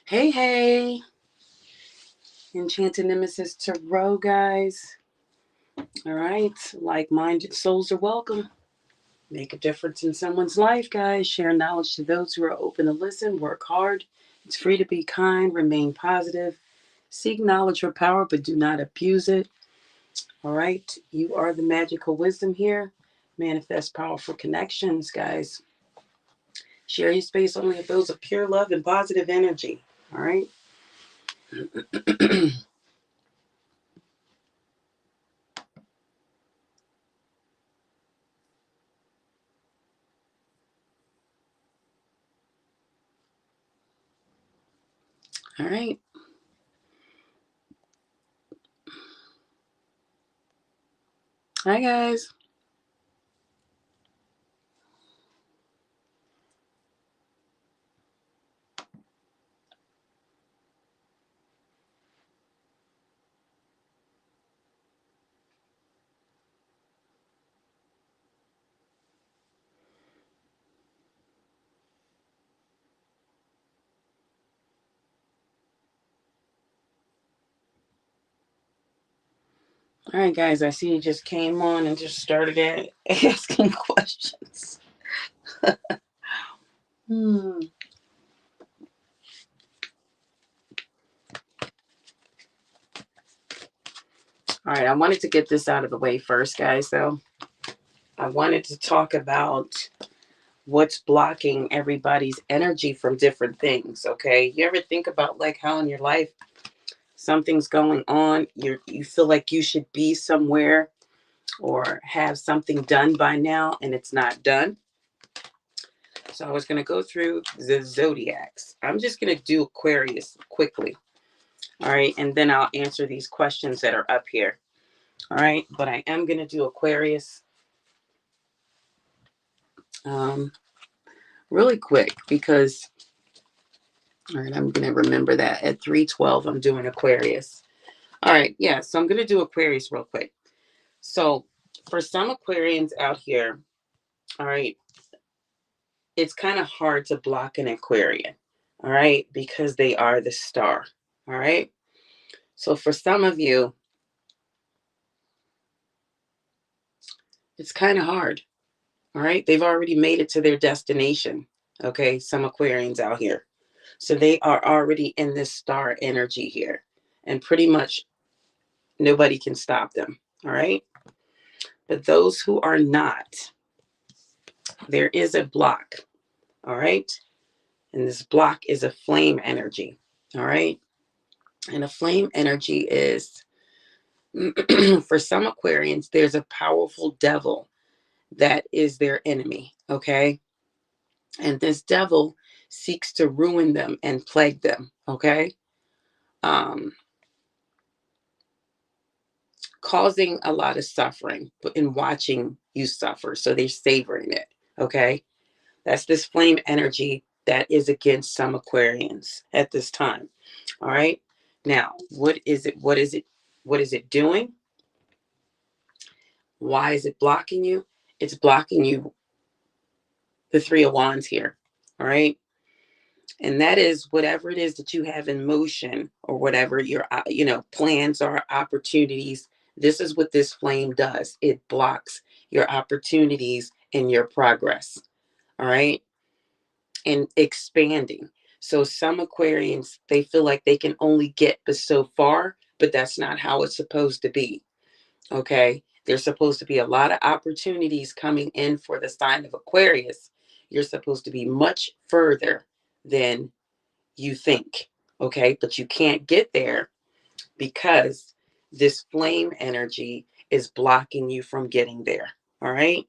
Hey, hey, Enchanted Nemesis Tarot, guys. All right, like-minded souls are welcome. Make a difference in someone's life, guys. Share knowledge to those who are open to listen. Work hard. It's free to be kind. Remain positive. Seek knowledge for power, but do not abuse it. All right, you are the magical wisdom here. Manifest powerful connections, guys. Share your space only with those of pure love and positive energy. All right. All right. Hi, guys. All right, guys, I see you just came on and just started asking questions. Hmm. All right, I wanted to get this out of the way first, guys, though. I wanted to talk about what's blocking everybody's energy from different things, okay? You ever think about like how in your life something's going on, you feel like you should be somewhere or have something done by now and it's not done? So I was going to go through the zodiacs. I'm just going to do Aquarius quickly. All right. And then I'll answer these questions that are up here. All right. But I am going to do Aquarius um, really quick because, all right, I'm going to remember that at 3:12, I'm doing Aquarius. All right. Yeah. So I'm going to do Aquarius real quick. So for some Aquarians out here, all right, it's kind of hard to block an Aquarian. All right. Because they are the star. All right. So for some of you, it's kind of hard. All right. They've already made it to their destination. Okay. Some Aquarians out here. So they are already in this star energy here. And pretty much nobody can stop them. All right. But those who are not, there is a block. All right. And this block is a flame energy. All right. And a flame energy is, for some Aquarians, there's a powerful devil that is their enemy. Okay. And this devil seeks to ruin them and plague them. Okay. Um, Causing a lot of suffering in watching you suffer. So they're savoring it. Okay. That's this flame energy that is against some Aquarians at this time. All right. Now, what is it? What is it? What is it doing? Why is it blocking you? It's blocking you, the Three of Wands here. All right. And that is whatever it is that you have in motion or whatever your plans or opportunities. This is what this flame does. It blocks your opportunities and your progress. All right. And expanding. So some Aquarians, they feel like they can only get but so far, but that's not how it's supposed to be. Okay. There's supposed to be a lot of opportunities coming in for the sign of Aquarius. You're supposed to be much further than you think. Okay. But you can't get there because this flame energy is blocking you from getting there. All right.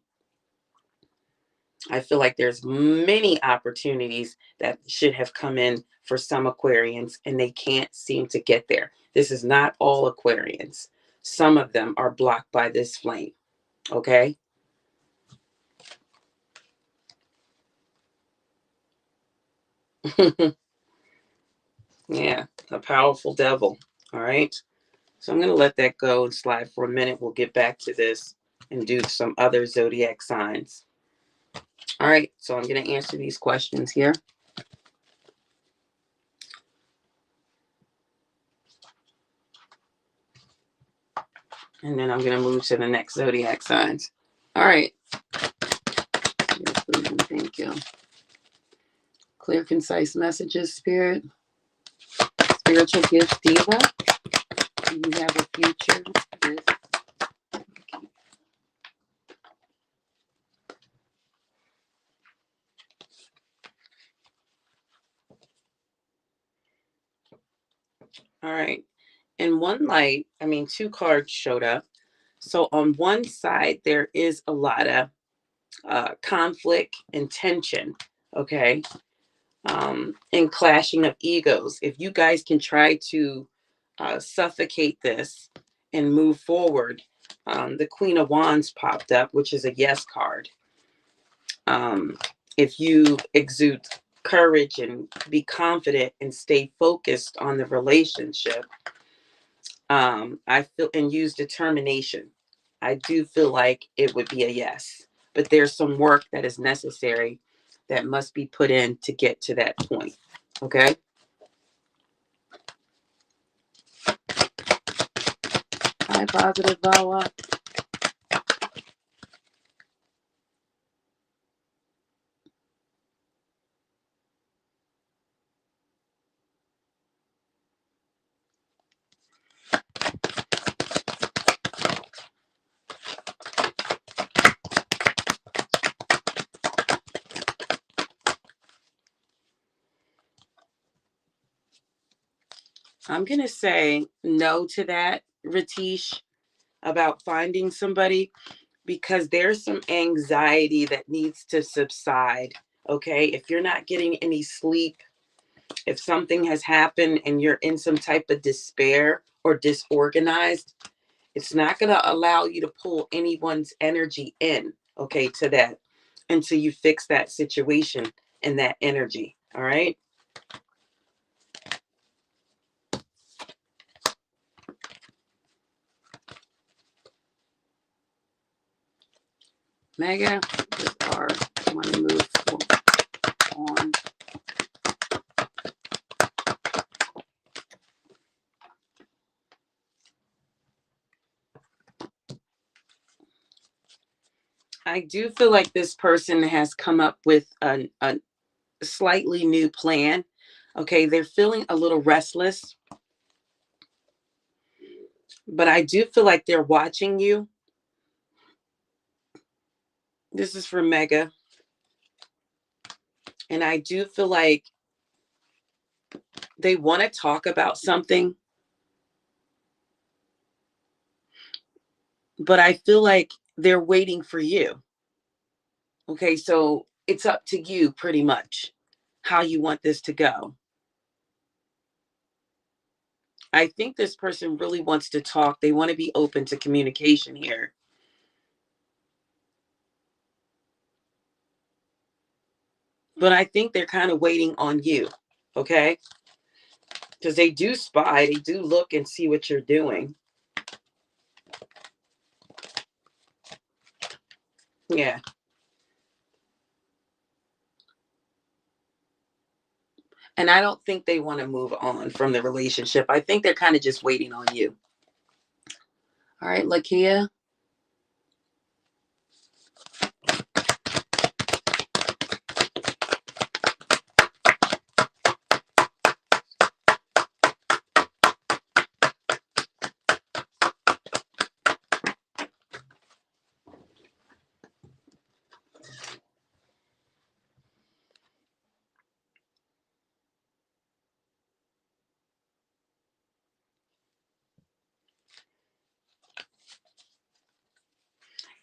I feel like there's many opportunities that should have come in for some Aquarians and they can't seem to get there. This is not all Aquarians. Some of them are blocked by this flame. Okay. Yeah, a powerful devil. All right. So I'm going to let that go and slide for a minute. We'll get back to this and do some other zodiac signs. All right. So I'm going to answer these questions here. And then I'm going to move to the next zodiac signs. All right. Thank you. Clear, concise messages, Spirit. Spiritual gift diva. You have a future with. All right. In one light, I mean, two cards showed up. So on one side, there is a lot of conflict and tension, okay, and clashing of egos. If you guys can try to suffocate this and move forward, the Queen of Wands popped up, which is a yes card. If you exude courage and be confident and stay focused on the relationship, I feel, and use determination, I do feel like it would be a yes. But there's some work that is necessary that must be put in to get to that point. Okay. Hi, positive Vawa. I'm gonna say no to that, Ratish, about finding somebody, because there's some anxiety that needs to subside. Okay. If you're not getting any sleep, if something has happened and you're in some type of despair or disorganized, it's not going to allow you to pull anyone's energy in, okay, to that until you fix that situation and that energy. All right. Mega, or want to move on. I do feel like this person has come up with a slightly new plan. Okay, they're feeling a little restless, but I do feel like they're watching you. This is for Mega. And I do feel like they want to talk about something, but I feel like they're waiting for you. Okay, so it's up to you pretty much how you want this to go. I think this person really wants to talk. They want to be open to communication here. But I think they're kind of waiting on you, okay? Because they do spy, they do look and see what you're doing. Yeah. And I don't think they want to move on from the relationship. I think they're kind of just waiting on you. All right, Lakia.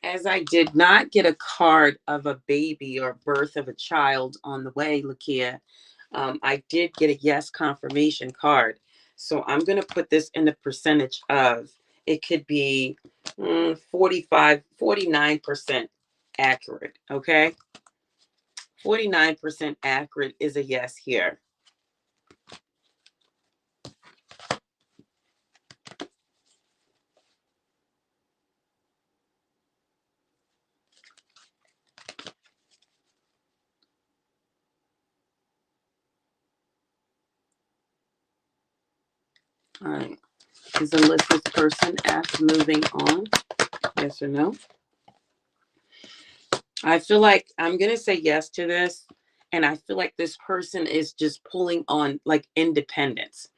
As I did not get a card of a baby or birth of a child on the way, Lakia, I did get a yes confirmation card. So I'm going to put this in the percentage of, it could be 49% accurate. Okay. 49% accurate is a yes here. All right. Is unless this person asks moving on. Yes or no? I feel like I'm going to say yes to this. And I feel like this person is just pulling on like independence.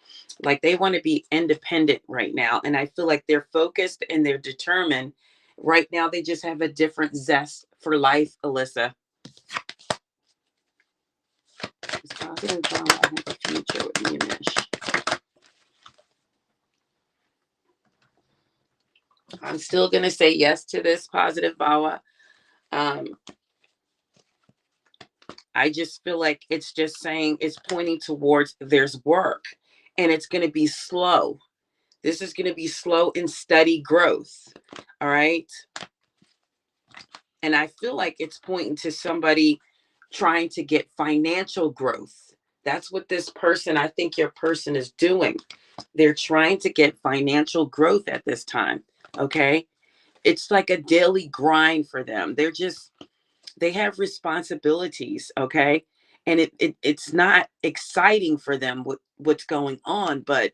Like they want to be independent right now. And I feel like they're focused and they're determined. Right now, they just have a different zest for life, Alyssa. It's positive drama. I have a future with me, Mish. I'm still going to say yes to this positive Bawa. I just feel like it's just saying it's pointing towards there's work and it's going to be slow. This is going to be slow and steady growth. All right. And I feel like it's pointing to somebody trying to get financial growth. That's what this person, I think your person is doing. They're trying to get financial growth at this time. Okay. It's like a daily grind for them. They have responsibilities, okay? And it's not exciting for them what's going on, but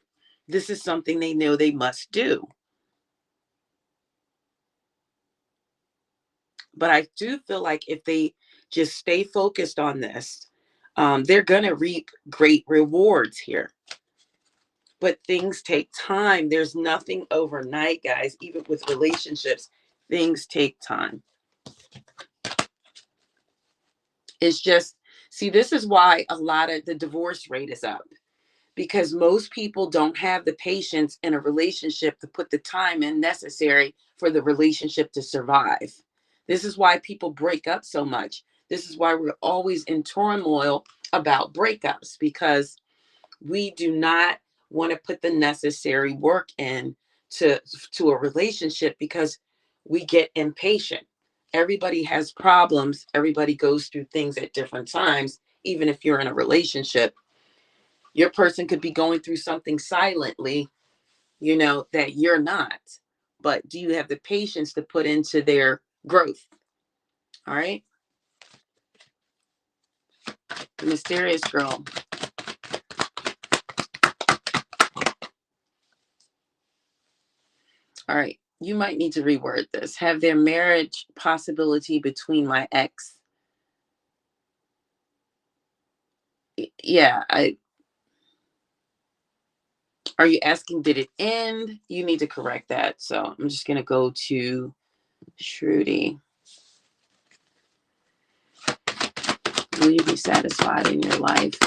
this is something they know they must do. But I do feel like if they just stay focused on this, they're going to reap great rewards here. But things take time. There's nothing overnight, guys. Even with relationships, things take time. It's just, see, this is why a lot of the divorce rate is up, because most people don't have the patience in a relationship to put the time in necessary for the relationship to survive. This is why people break up so much. This is why we're always in turmoil about breakups, because we do not want to put the necessary work in to a relationship because we get impatient. Everybody has problems. Everybody goes through things at different times. Even if you're in a relationship, your person could be going through something silently, that you're not. But do you have the patience to put into their growth? All right. The mysterious girl. All right. You might need to reword this. Have their marriage possibility between my ex. Yeah. Are you asking, did it end? You need to correct that. So I'm just going to go to Shruti. Will you be satisfied in your life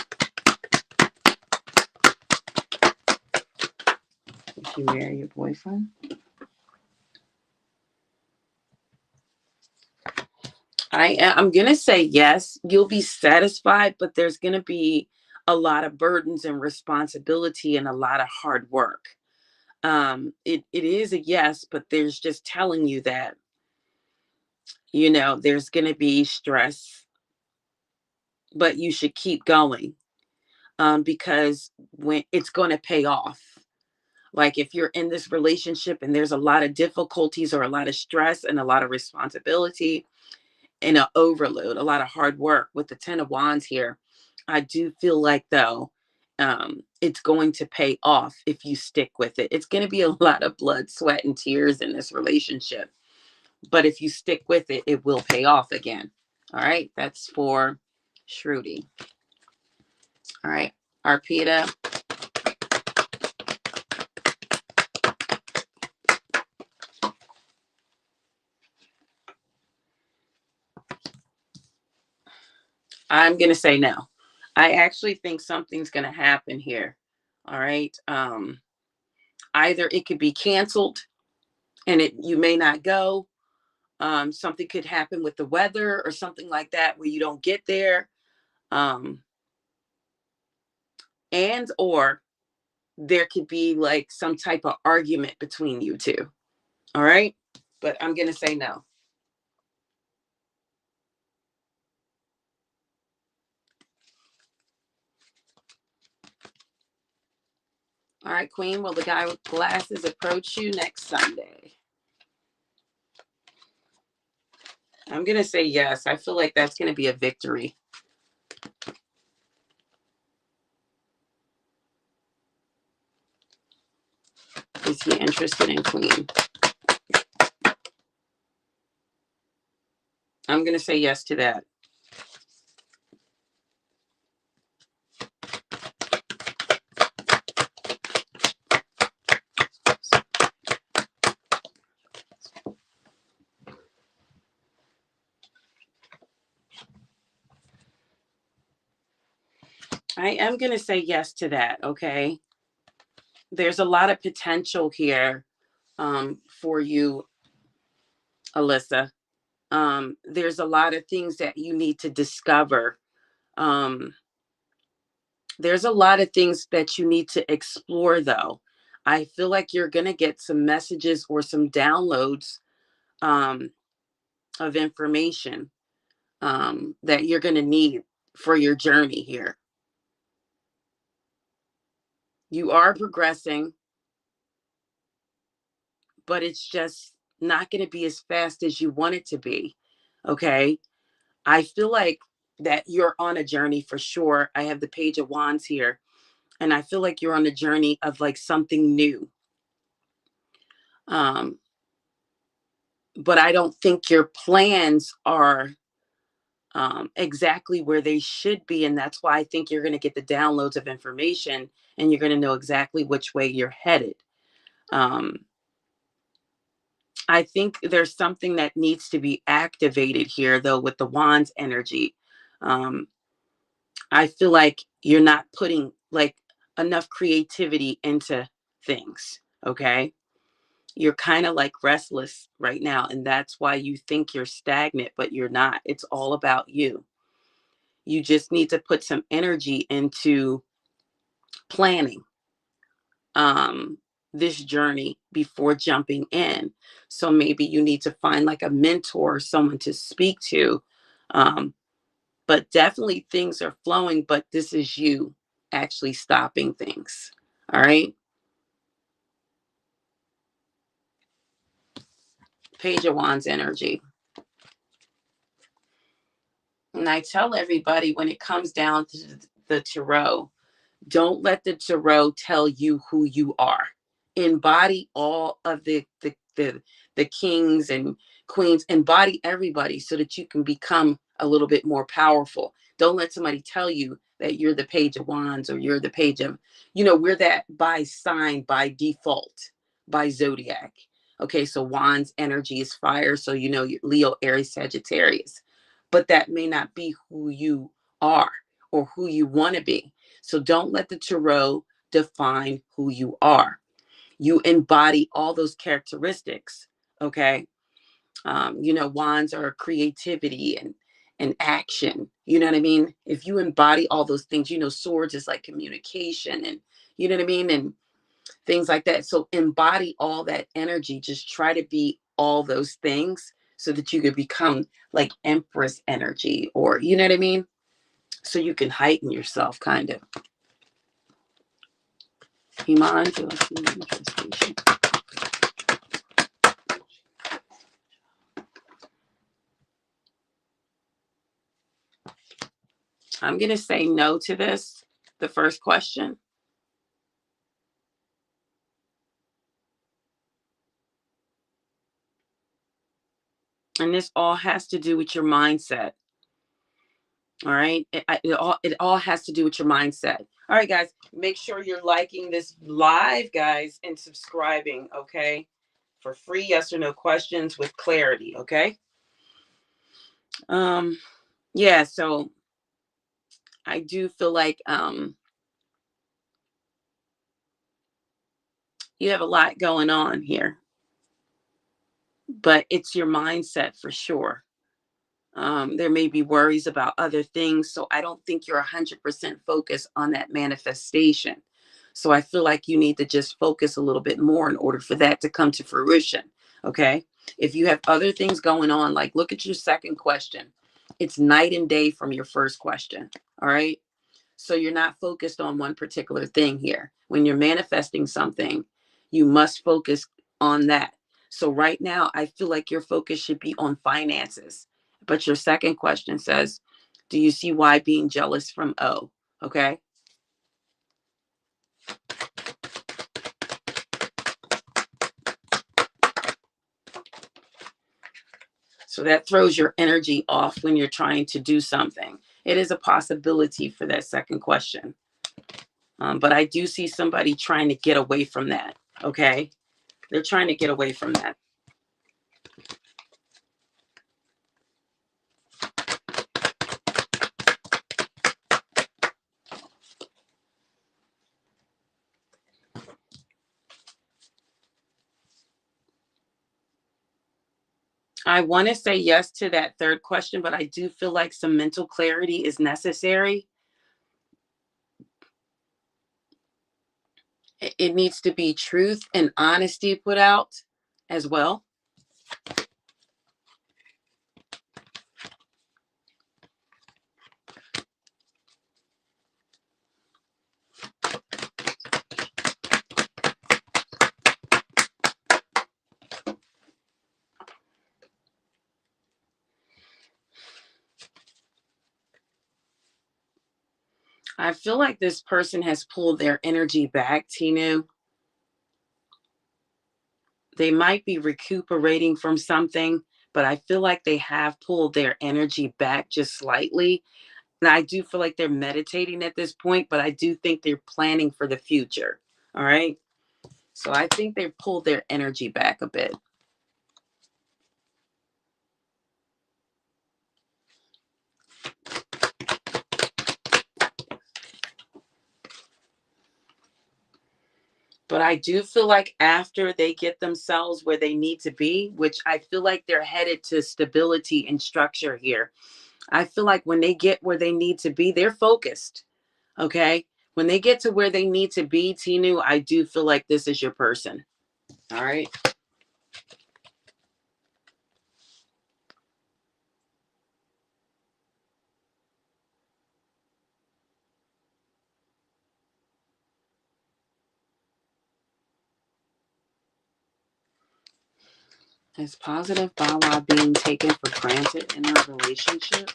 if you marry your boyfriend? I'm going to say yes. You'll be satisfied, but there's going to be a lot of burdens and responsibility and a lot of hard work. It is a yes, but there's just telling you that, there's going to be stress, but you should keep going, because when it's going to pay off. Like if you're in this relationship and there's a lot of difficulties or a lot of stress and a lot of responsibility and an overload, a lot of hard work with the 10 of Wands here, I do feel like though, it's going to pay off if you stick with it. It's going to be a lot of blood, sweat, and tears in this relationship. But if you stick with it, it will pay off again. All right. That's for Shruti. All right. Arpita. I'm going to say no. I actually think something's going to happen here. All right. Either it could be canceled and you may not go. Something could happen with the weather or something like that where you don't get there. And or there could be like some type of argument between you two. All right. But I'm going to say no. All right, Queen. Will the guy with glasses approach you next Sunday? I'm going to say yes. I feel like that's going to be a victory. Is he interested in Queen? I'm going to say yes to that. I am going to say yes to that, okay? There's a lot of potential here for you, Alyssa. There's a lot of things that you need to discover. There's a lot of things that you need to explore, though. I feel like you're going to get some messages or some downloads um, of information that you're going to need for your journey here. You are progressing, but it's just not going to be as fast as you want it to be. Okay. I feel like that you're on a journey for sure. I have the Page of Wands here, and I feel like you're on a journey of like something new. But I don't think your plans are exactly where they should be. And that's why I think you're going to get the downloads of information and you're going to know exactly which way you're headed. I think there's something that needs to be activated here, though, with the Wands energy. I feel like you're not putting like enough creativity into things. Okay. You're kind of like restless right now. And that's why you think you're stagnant, but you're not. It's all about you. You just need to put some energy into planning this journey before jumping in. So maybe you need to find like a mentor, someone to speak to. But definitely things are flowing, but this is you actually stopping things. All right. Page of Wands energy. And I tell everybody when it comes down to the tarot, don't let the tarot tell you who you are. Embody all of the kings and queens. Embody everybody so that you can become a little bit more powerful. Don't let somebody tell you that you're the Page of Wands or you're the Page of, we're that by sign, by default, by zodiac. Okay, so Wands energy is fire. So you're Leo, Aries, Sagittarius. But that may not be who you are or who you want to be. So don't let the tarot define who you are. You embody all those characteristics. Okay. Wands are creativity and action. You know what I mean? If you embody all those things, swords is like communication and you know what I mean? And things like that. So embody all that energy. Just try to be all those things so that you could become like Empress energy or you know what I mean? So you can heighten yourself kind of. Iman, I'm going to say no to this, the first question. And this all has to do with your mindset. All right. It all has to do with your mindset. All right, guys, make sure you're liking this live, guys, and subscribing. Okay. For free yes or no questions with clarity. Okay. Yeah. So I do feel like, you have a lot going on here, but it's your mindset for sure. There may be worries about other things. So I don't think you're 100% focused on that manifestation. So I feel like you need to just focus a little bit more in order for that to come to fruition. Okay. If you have other things going on, like look at your second question, it's night and day from your first question. All right. So you're not focused on one particular thing here. When you're manifesting something, you must focus on that. So right now, I feel like your focus should be on finances. But your second question says, do you see why being jealous from O? Okay. So that throws your energy off when you're trying to do something. It is a possibility for that second question. But I do see somebody trying to get away from that. Okay. They're trying to get away from that. I want to say yes to that third question, but I do feel like some mental clarity is necessary. It needs to be truth and honesty put out as well. I feel like this person has pulled their energy back, Tinu. They might be recuperating from something, but I feel like they have pulled their energy back just slightly. And I do feel like they're meditating at this point, but I do think they're planning for the future. All right. So I think they've pulled their energy back a bit. But I do feel like after they get themselves where they need to be, which I feel like they're headed to stability and structure here. I feel like when they get where they need to be, they're focused. Okay. When they get to where they need to be, Tinu, I do feel like this is your person. All right. Is positive Bawa being taken for granted in a relationship?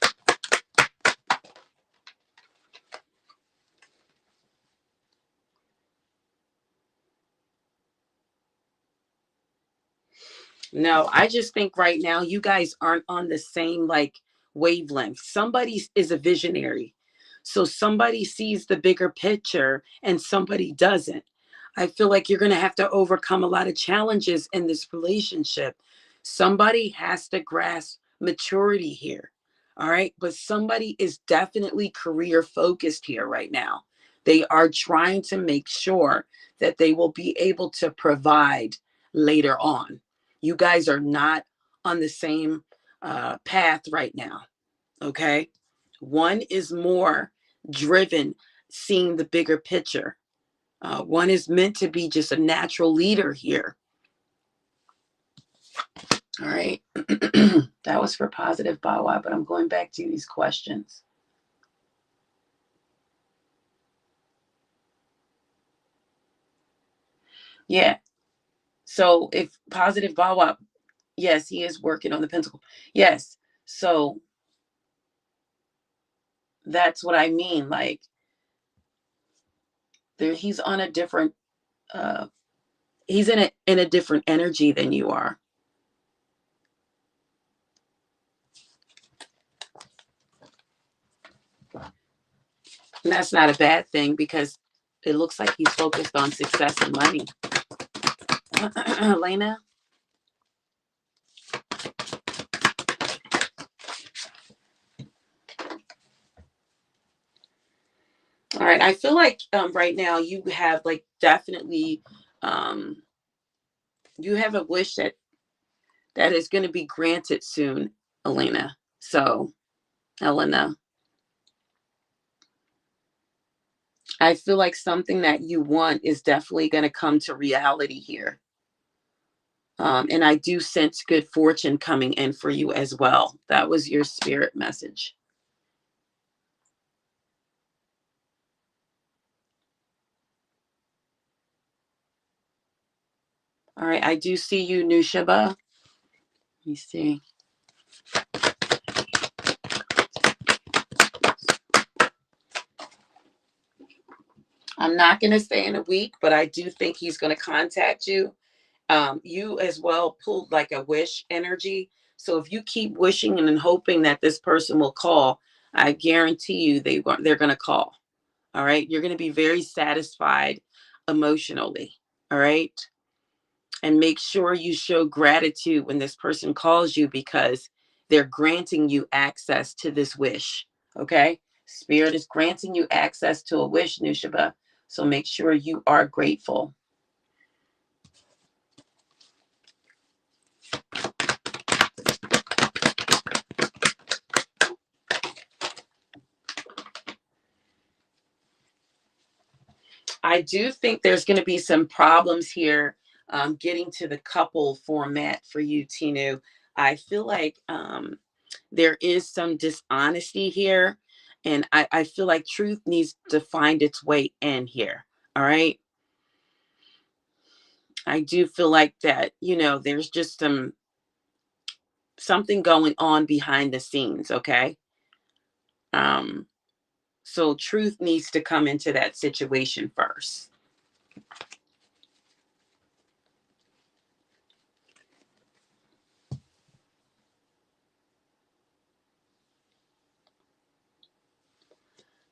No, I just think right now you guys aren't on the same like wavelength. Somebody is a visionary. So somebody sees the bigger picture and somebody doesn't. I feel like you're going to have to overcome a lot of challenges in this relationship. Somebody has to grasp maturity here. All right. But somebody is definitely career focused here right now. They are trying to make sure that they will be able to provide later on. You guys are not on the same path right now. Okay. One is more driven, seeing the bigger picture. One is meant to be just a natural leader here. All right. That was for positive Bawa, but I'm going back to these questions. Yeah. So if positive Bawa, yes, he is working on the pentacle. Yes. So that's what I mean. Like there, he's on a different he's in a different energy than you are. And that's not a bad thing because it looks like he's focused on success and money. Elena? All right. I feel like right now you have like definitely um, you have a wish that is going to be granted soon, Elena. So, Elena, I feel like something that you want is definitely going to come to reality here. And I do sense good fortune coming in for you as well. That was your spirit message. All right. I do see you, Nushaba. Let me see. I'm not going to say in a week, but I do think he's going to contact you. You as well pulled like a wish energy. So if you keep wishing and hoping that this person will call, I guarantee you they're going to call. All right. You're going to be very satisfied emotionally. All right. And make sure you show gratitude when this person calls you, because they're granting you access to this wish. Okay. Spirit is granting you access to a wish, Nushaba. So make sure you are grateful. I do think there's going to be some problems here getting to the couple format for you, Tinu. I feel like there is some dishonesty here, and I feel like truth needs to find its way in here. All right. I do feel like that, there's just something going on behind the scenes. Okay. Um, so truth needs to come into that situation first.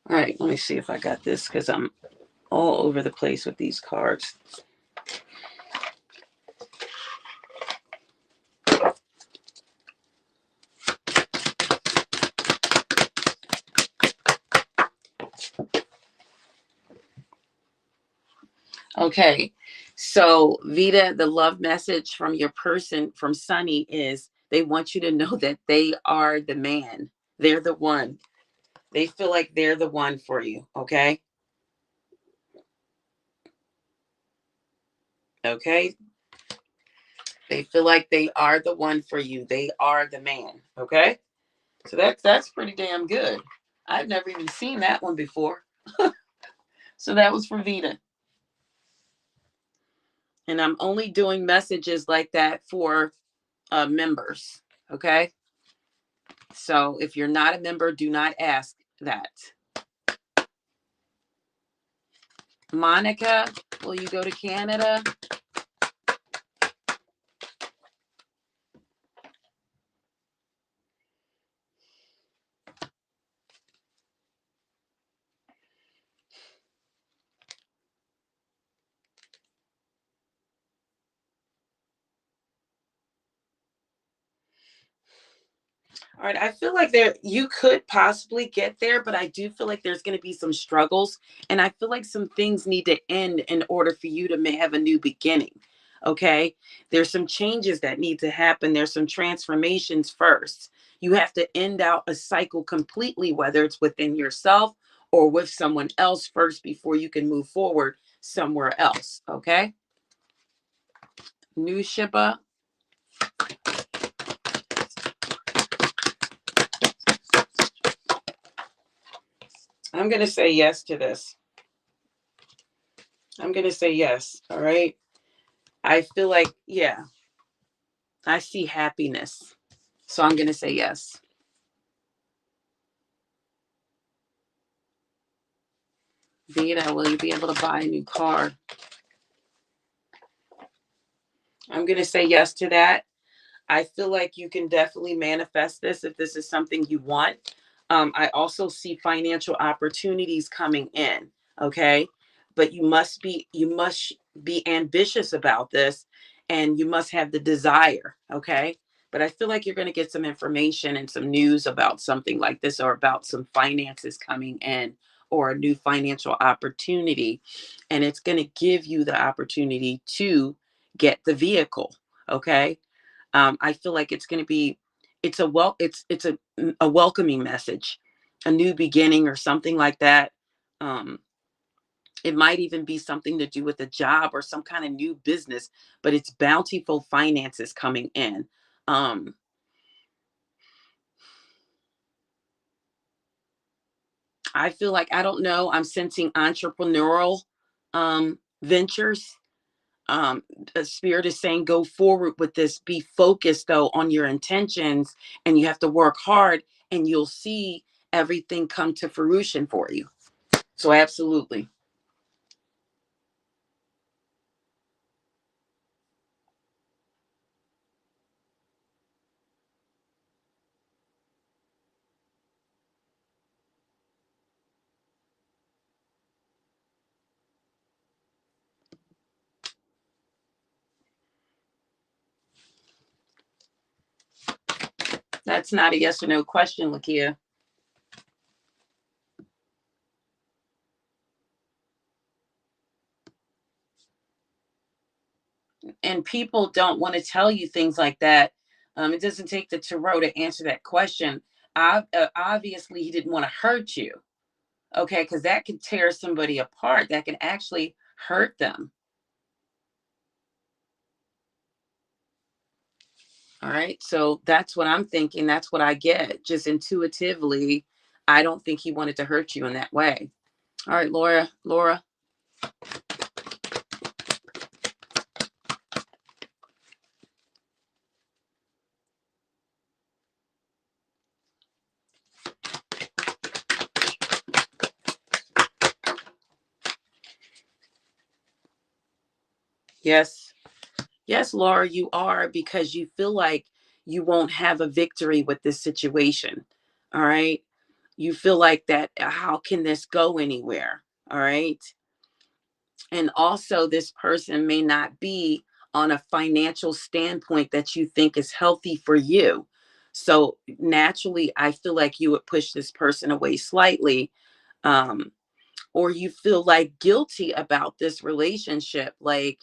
All right, let me see if I got this, because I'm all over the place with these cards. Okay, so Vita, the love message from your person, from Sunny, is they want you to know that they are the man. They're the one. They feel like they're the one for you. Okay. Okay. They feel like they are the one for you. They are the man. Okay. So that's pretty damn good. I've never even seen that one before. So that was from Vita. And I'm only doing messages like that for members. Okay. So if you're not a member, do not ask that. Monica, will you go to Canada? All right, I feel like you could possibly get there, but I do feel like there's going to be some struggles, and I feel like some things need to end in order for you to have a new beginning. Okay, there's some changes that need to happen. There's some transformations first. You have to end out a cycle completely, whether it's within yourself or with someone else first, before you can move forward somewhere else. Okay, New Shiba. I'm going to say yes to this. I'm going to say yes. All right. I feel like, yeah, I see happiness. So I'm going to say yes. Vita, will you be able to buy a new car? I'm going to say yes to that. I feel like you can definitely manifest this if this is something you want. I also see financial opportunities coming in. Okay. But you must be ambitious about this, and you must have the desire. Okay. But I feel like you're going to get some information and some news about something like this, or about some finances coming in, or a new financial opportunity. And it's going to give you the opportunity to get the vehicle. Okay. I feel like it's going to be, it's a welcoming message, a new beginning or something like that. Um, it might even be something to do with a job or some kind of new business, but it's bountiful finances coming in. Um, I feel like, I don't know, I'm sensing entrepreneurial ventures. The spirit is saying go forward with this. Be focused though on your intentions, and you have to work hard, and you'll see everything come to fruition for you. So absolutely. That's not a yes or no question, Lakia. And people don't want to tell you things like that. It doesn't take the tarot to answer that question. Obviously, he didn't want to hurt you, okay? Because that can tear somebody apart. That can actually hurt them. All right. So that's what I'm thinking. That's what I get. Just intuitively, I don't think he wanted to hurt you in that way. All right, Laura. Laura. Yes. Yes, Laura, you are, because you feel like you won't have a victory with this situation. All right. You feel like that, how can this go anywhere? All right. And also, this person may not be on a financial standpoint that you think is healthy for you. So naturally, I feel like you would push this person away slightly. Um, or you feel like guilty about this relationship. Like,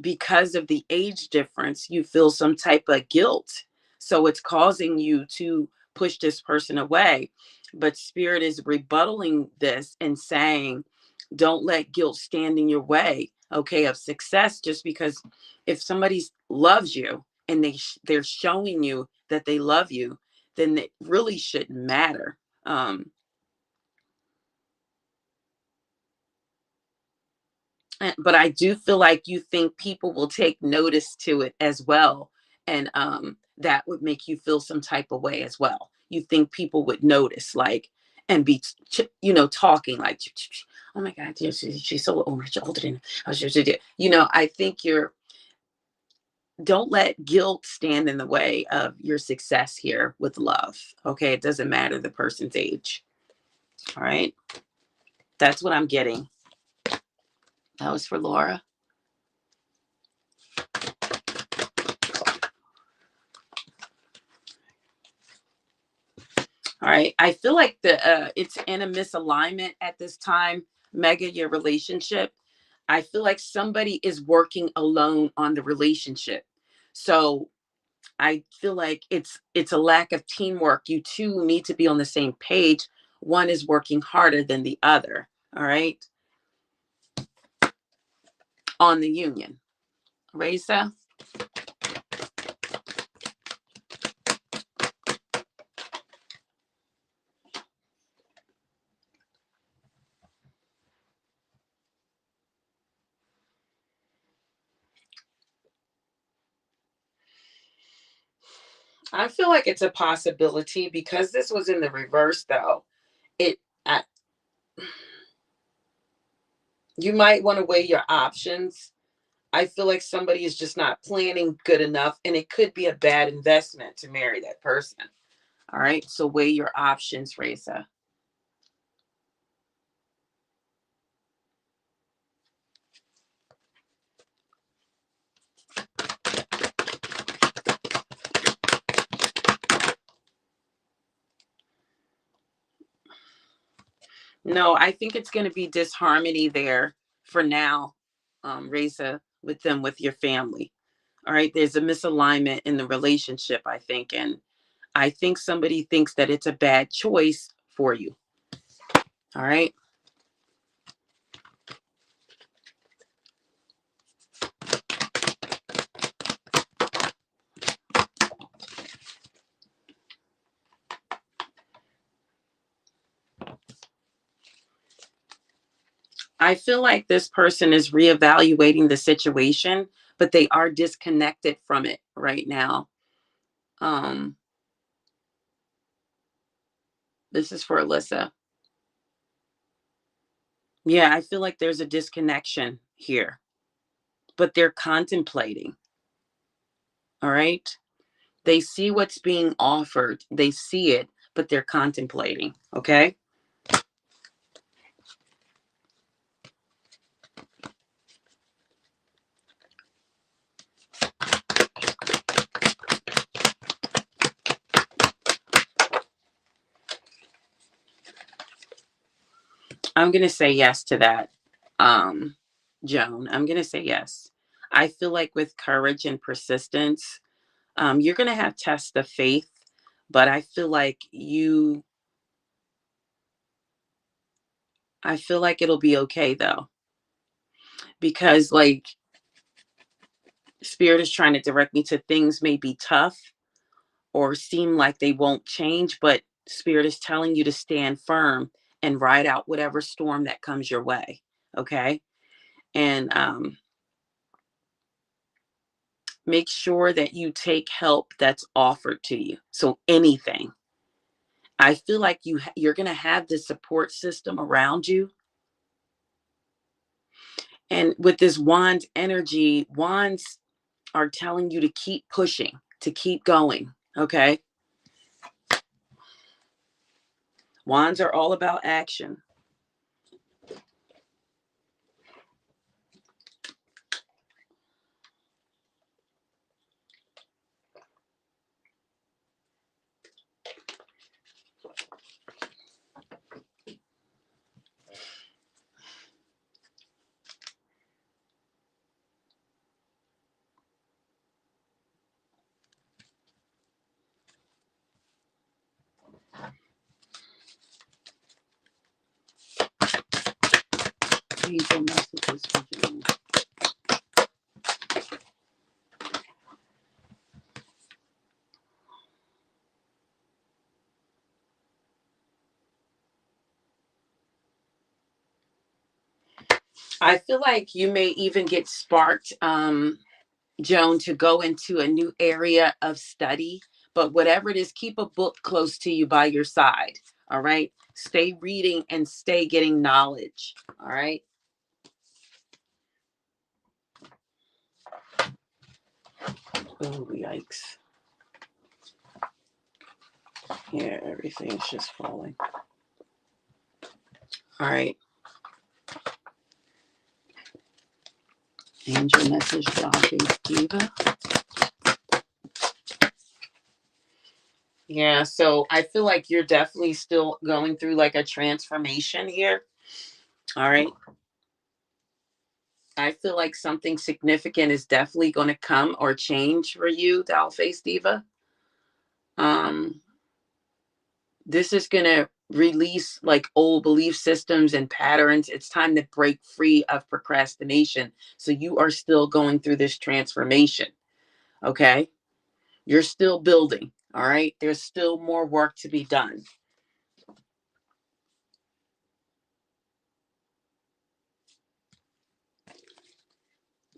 because of the age difference, you feel some type of guilt. So it's causing you to push this person away. But Spirit is rebuttaling this and saying, don't let guilt stand in your way, okay, of success. Just because if somebody loves you and they're showing you that they love you, then it really shouldn't matter. But I do feel like you think people will take notice to it as well. And that would make you feel some type of way as well. You think people would notice, like, and be, talking like, oh my God, she's so older than, I think don't let guilt stand in the way of your success here with love. Okay. It doesn't matter the person's age. All right. That's what I'm getting. That was for Laura. All right. I feel like it's in a misalignment at this time, Mega, your relationship. I feel like somebody is working alone on the relationship. So I feel like it's a lack of teamwork. You two need to be on the same page. One is working harder than the other. All right. On the union. Raisa. I feel like it's a possibility because this was in the reverse though. It I, you might want to weigh your options. I feel like somebody is just not planning good enough, and it could be a bad investment to marry that person. All right. So weigh your options, Raisa. No, I think it's going to be disharmony there for now, Raisa, with them, with your family. All right. There's a misalignment in the relationship, I think. And I think somebody thinks that it's a bad choice for you. All right. I feel like this person is reevaluating the situation, but they are disconnected from it right now. Um, this is for Alyssa. Yeah, I feel like there's a disconnection here, but they're contemplating. All right. They see what's being offered, they see it, but they're contemplating. Okay. I'm going to say yes to that. Joan, I'm going to say yes. I feel like with courage and persistence, you're going to have tests of faith, but I feel like it'll be okay though, because like Spirit is trying to direct me to things may be tough or seem like they won't change, but Spirit is telling you to stand firm and ride out whatever storm that comes your way. Okay. And make sure that you take help that's offered to you. So anything. I feel like you're going to have this support system around you. And with this wand energy, wands are telling you to keep pushing, to keep going. Okay. Wands are all about action. Angel messages for you. I feel like you may even get sparked, Joan, to go into a new area of study. But whatever it is, keep a book close to you by your side. All right. Stay reading and stay getting knowledge. All right. Oh, yikes. Yeah, everything's just falling. All right. Angel message dropping, Diva. Yeah, so I feel like you're definitely still going through like a transformation here. All right. I feel like something significant is definitely going to come or change for you, Dollface Diva. Um, this is going to release like old belief systems and patterns. It's time to break free of procrastination. So you are still going through this transformation. Okay. You're still building. All right. There's still more work to be done.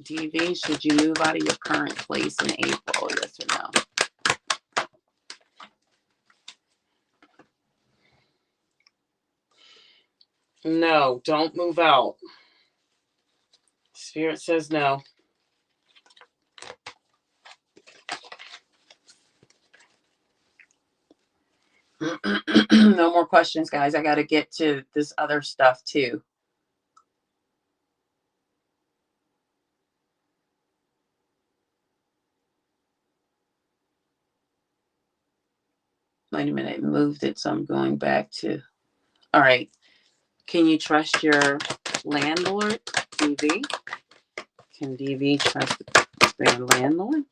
DV, should you move out of your current place in April? Yes or no? No, don't move out. Spirit says no. No more questions, guys. I got to get to this other stuff too. Wait a minute, moved it, so I'm going back to. All right. Can you trust your landlord, DV? Can DV trust their landlord?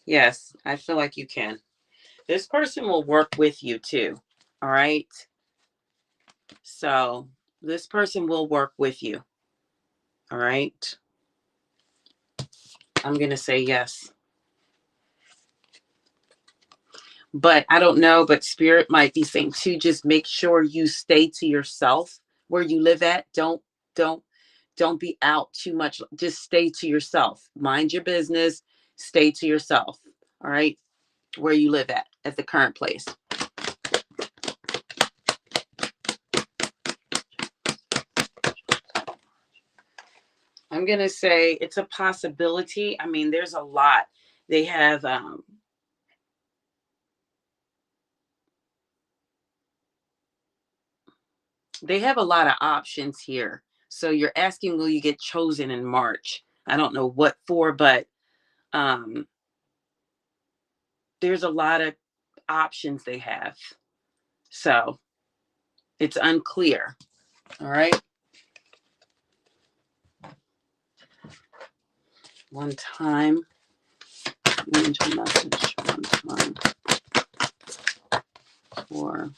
Yes, I feel like you can. This person will work with you too. All right. So this person will work with you. All right. I'm going to say yes. But I don't know, but Spirit might be saying too, just make sure you stay to yourself where you live at. Don't, don't be out too much. Just stay to yourself. Mind your business. Stay to yourself. All right. Where you live at the current place. I'm going to say it's a possibility. I mean, there's a lot. They have, they have a lot of options here. So you're asking, will you get chosen in March? I don't know what for, but um, there's a lot of options they have. So it's unclear. All right. One time. Angel message. One time. For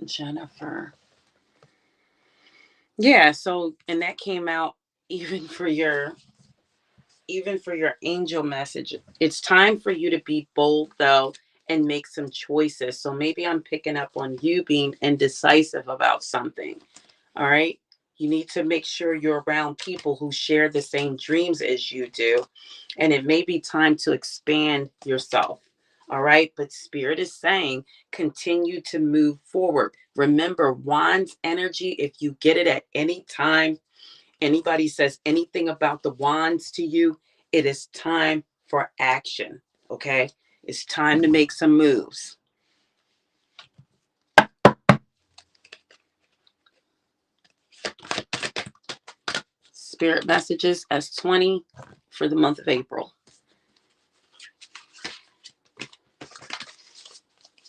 Jennifer. Yeah, so and that came out even for your angel message. It's time for you to be bold though and make some choices. So maybe I'm picking up on you being indecisive about something. All right? You need to make sure you're around people who share the same dreams as you do. And it may be time to expand yourself. All right. But Spirit is saying continue to move forward. Remember, Wand's energy, if you get it at any time, anybody says anything about the wands to you, it is time for action. Okay. It's time to make some moves. Spirit messages S20 for the month of April.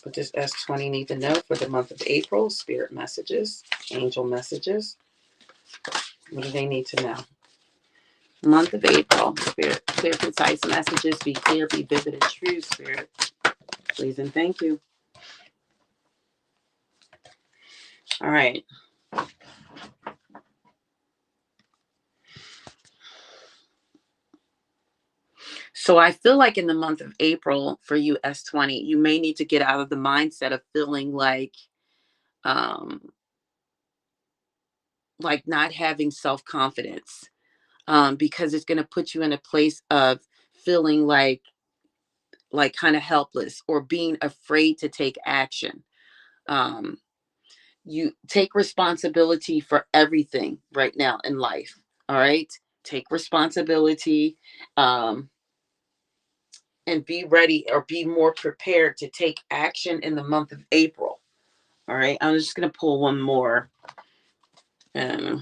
What does S20 need to know for the month of April? Spirit messages, angel messages. What do they need to know? Month of April. Spirit, clear, concise messages. Be clear, be vivid, and true, Spirit. Please and thank you. All right. So I feel like in the month of April for you S20, you may need to get out of the mindset of feeling um like not having self-confidence. Because it's going to put you in a place of feeling like kind of helpless or being afraid to take action. Um you take responsibility for everything right now in life. All right? Take responsibility. And be ready or be more prepared to take action in the month of April. All right, I'm just going to pull one more. And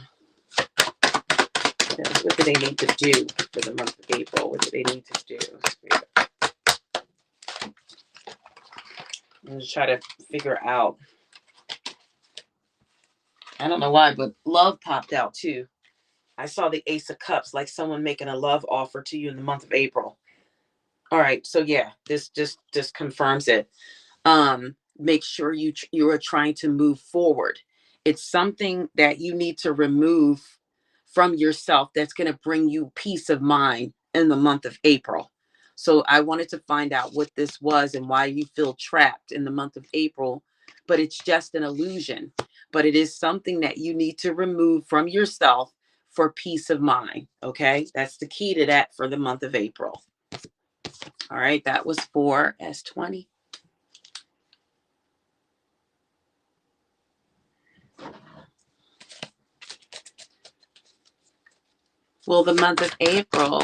what do they need to do for the month of April? What do they need to do? I'm just trying to figure out. I don't know why, but love popped out too. I saw the Ace of Cups, like someone making a love offer to you in the month of April. All right, so yeah, this just confirms it. Make sure you are trying to move forward. It's something that you need to remove from yourself that's going to bring you peace of mind in the month of April. So I wanted to find out what this was and why you feel trapped in the month of April, but it's just an illusion. But it is something that you need to remove from yourself for peace of mind. Okay, that's the key to that for the month of April. All right, that was for S20. Will the month of April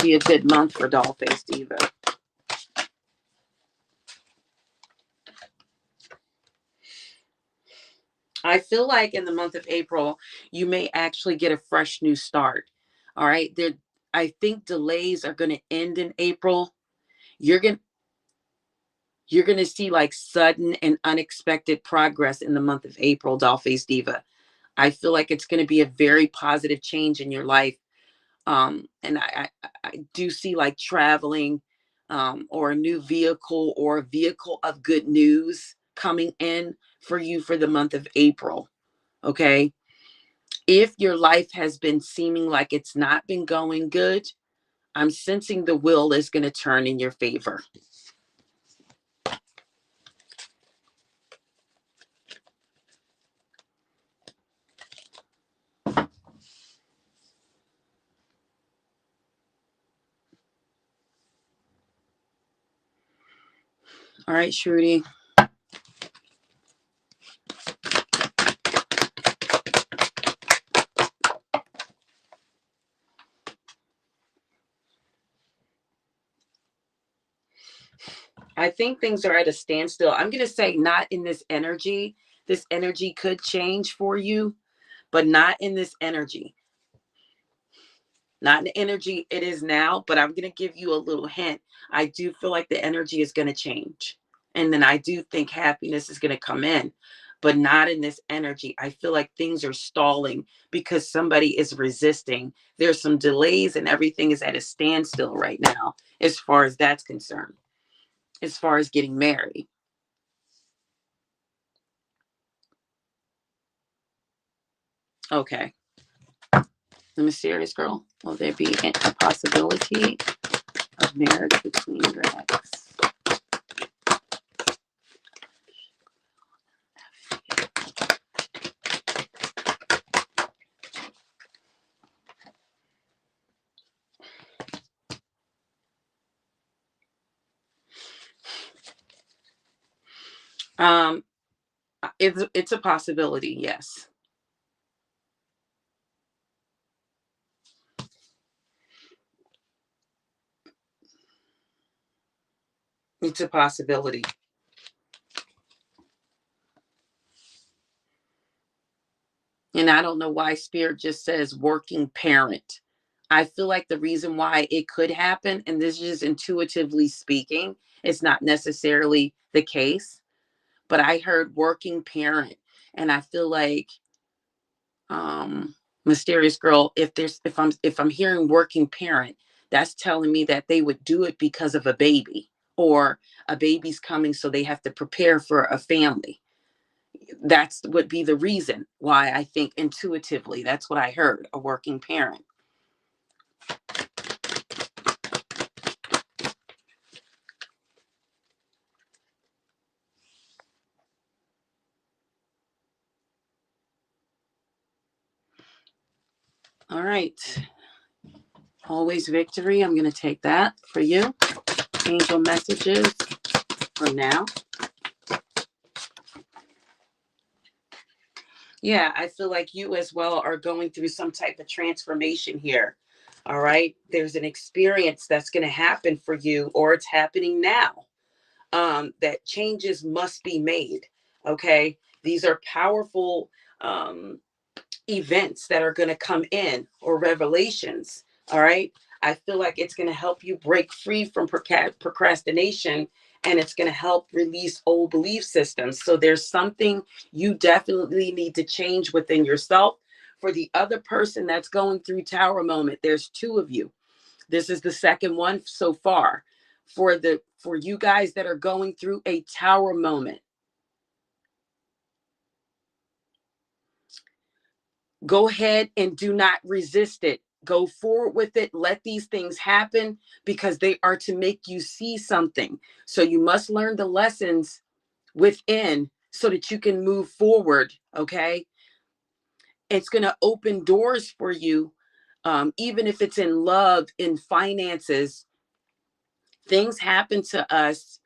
be a good month for Dollface Diva? I feel like in the month of April, you may actually get a fresh new start. All right. I think delays are going to end in April. You're going you're going to see like sudden and unexpected progress in the month of April, Dollface Diva. I feel like it's going to be a very positive change in your life. And I do see like traveling, or a new vehicle or a vehicle of good news coming in for you for the month of April. Okay. If your life has been seeming like it's not been going good, I'm sensing the wheel is going to turn in your favor. All right, Shruti. I think things are at a standstill. I'm going to say not in this energy. This energy could change for you, but not in this energy. Not in the energy it is now, but I'm going to give you a little hint. I do feel like the energy is going to change. And then I do think happiness is going to come in. but not in this energy. I feel like things are stalling because somebody is resisting. There's some delays and everything is at a standstill right now, as far as that's concerned, as far as getting married. Okay. The mysterious girl. Will there be a possibility of marriage between your ex? Um, it's a possibility, yes. It's a possibility. And I don't know why Spirit just says working parent. I feel like the reason why it could happen, and this is just intuitively speaking, it's not necessarily the case, but I heard working parent, and I feel like mysterious girl, if I'm hearing working parent, that's telling me that they would do it because of a baby, or a baby's coming, so they have to prepare for a family. That's would be the reason why. I think intuitively that's what I heard, a working parent. All right, always victory. I'm going to take that for you. Angel messages for now. Yeah, I feel like you as well are going through some type of transformation here. All right, there's an experience that's going to happen for you, or it's happening now. That changes must be made. Okay, these are powerful events that are going to come in, or revelations. All right, I feel like it's going to help you break free from procrastination, and it's going to help release old belief systems. So there's something you definitely need to change within yourself. For the other person that's going through tower moment, there's two of you. This is the second one so far. For you guys that are going through a tower moment, go ahead and do not resist it. Go forward with it. Let these things happen, because they are to make you see something. So you must learn the lessons within so that you can move forward. Okay. It's going to open doors for you. Even if it's in love, in finances, things happen to us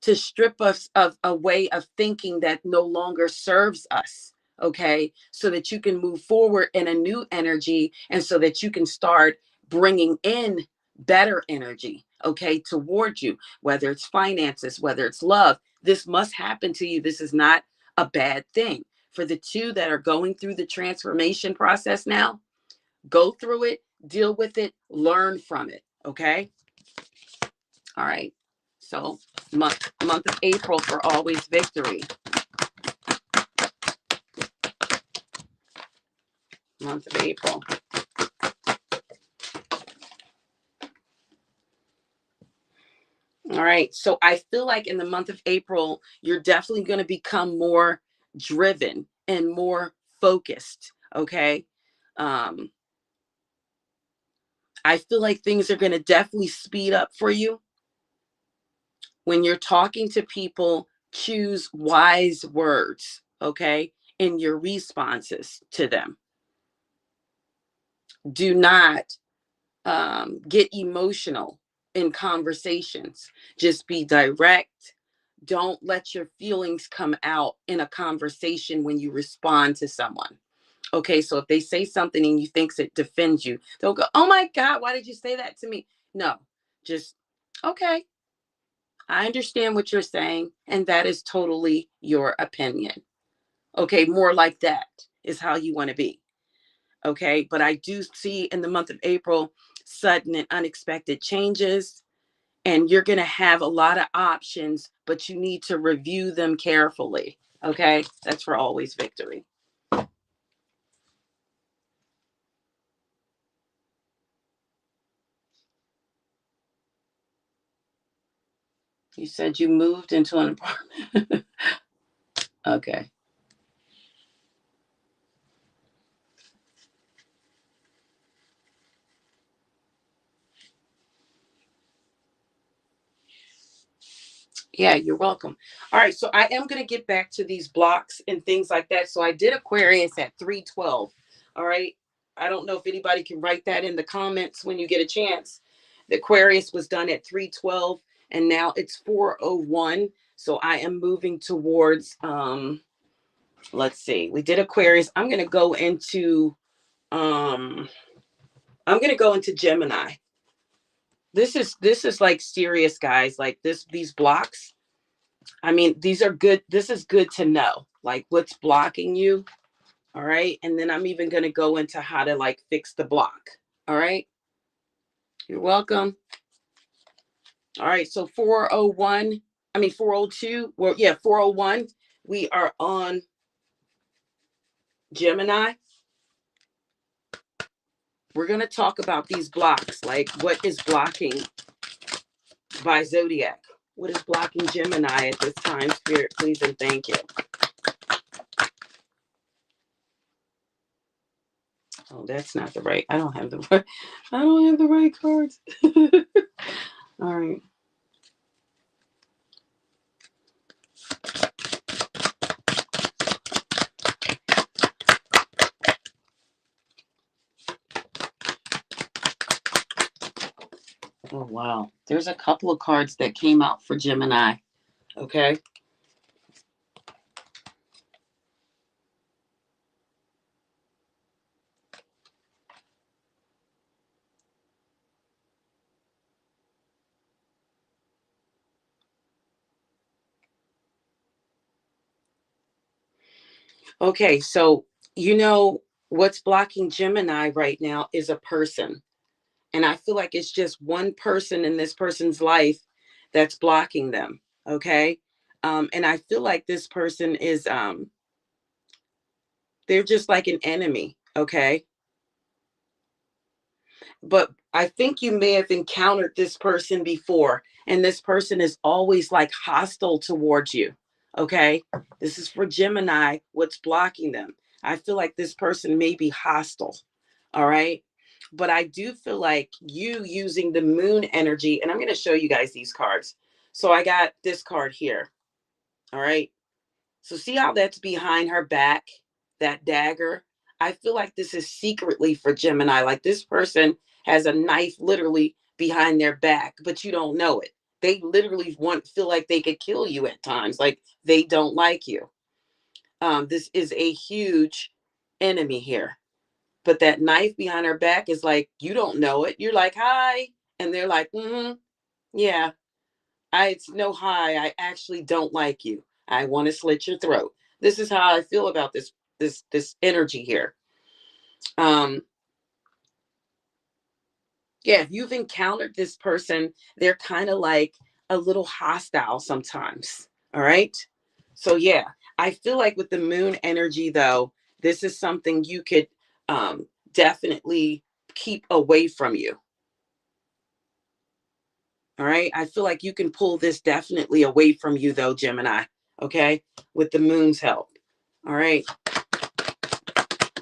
to strip us of a way of thinking that no longer serves us. Okay, so that you can move forward in a new energy, and so that you can start bringing in better energy, okay, towards you, whether it's finances, whether it's love. This must happen to you. This is not a bad thing. For the two that are going through the transformation process now, go through it, deal with it, learn from it. Okay. All right. So month of April for always victory. Month of April. All right. So I feel like in the month of April, you're definitely going to become more driven and more focused. Okay. Um, I feel like things are going to definitely speed up for you. When you're talking to people, choose wise words, okay, in your responses to them. Do not get emotional in conversations. Just be direct. Don't let your feelings come out in a conversation when you respond to someone. Okay, so if they say something and you think it defends you, don't go, oh my God, why did you say that to me? No, just, okay, I understand what you're saying, and that is totally your opinion. Okay, more like that is how you want to be. Okay, but I do see in the month of April sudden and unexpected changes, and you're going to have a lot of options, but you need to review them carefully. Okay, that's for always victory. You said you moved into an apartment. Okay. Yeah, you're welcome. All right, so I am going to get back to these blocks and things like that. So I did Aquarius at 312. All right. I don't know if anybody can write that in the comments when you get a chance. The Aquarius was done at 312 and now it's 401. So I am moving towards let's see. We did Aquarius. I'm going to go into Gemini. This is like serious, guys. Like these blocks, I mean, these are good. This is good to know, like what's blocking you. All right. And then I'm even going to go into how to like fix the block. All right. You're welcome. All right. So 402. Well, yeah, 401. We are on Gemini. We're going to talk about these blocks, like what is blocking by ZODIAC. What is blocking Gemini at this time? Spirit, please and thank you. Oh, that's not the right. I don't have the right cards. All right. Oh, wow. There's a couple of cards that came out for Gemini. Okay. Okay. So, what's blocking Gemini right now is a person. And I feel like it's just one person in this person's life that's blocking them. Okay. And I feel like this person is, they're just like an enemy. Okay. But I think you may have encountered this person before, and this person is always like hostile towards you. Okay. This is for Gemini. What's blocking them? I feel like this person may be hostile. All right. But I do feel like you using the moon energy, and I'm going to show you guys these cards. So I got this card here. All right. So see how that's behind her back, that dagger? I feel like this is secretly for Gemini. Like this person has a knife literally behind their back, but you don't know it. They literally feel like they could kill you at times. Like they don't like you. This is a huge enemy here. But that knife behind her back is like, you don't know it. You're like, hi. And they're like, yeah, it's no hi. I actually don't like you. I want to slit your throat. This is how I feel about this energy here. Um, yeah, if you've encountered this person, they're kind of like a little hostile sometimes. All right. So yeah, I feel like with the moon energy though, this is something you could definitely keep away from you. All right. I feel like you can pull this definitely away from you though, Gemini. Okay. With the moon's help. All right.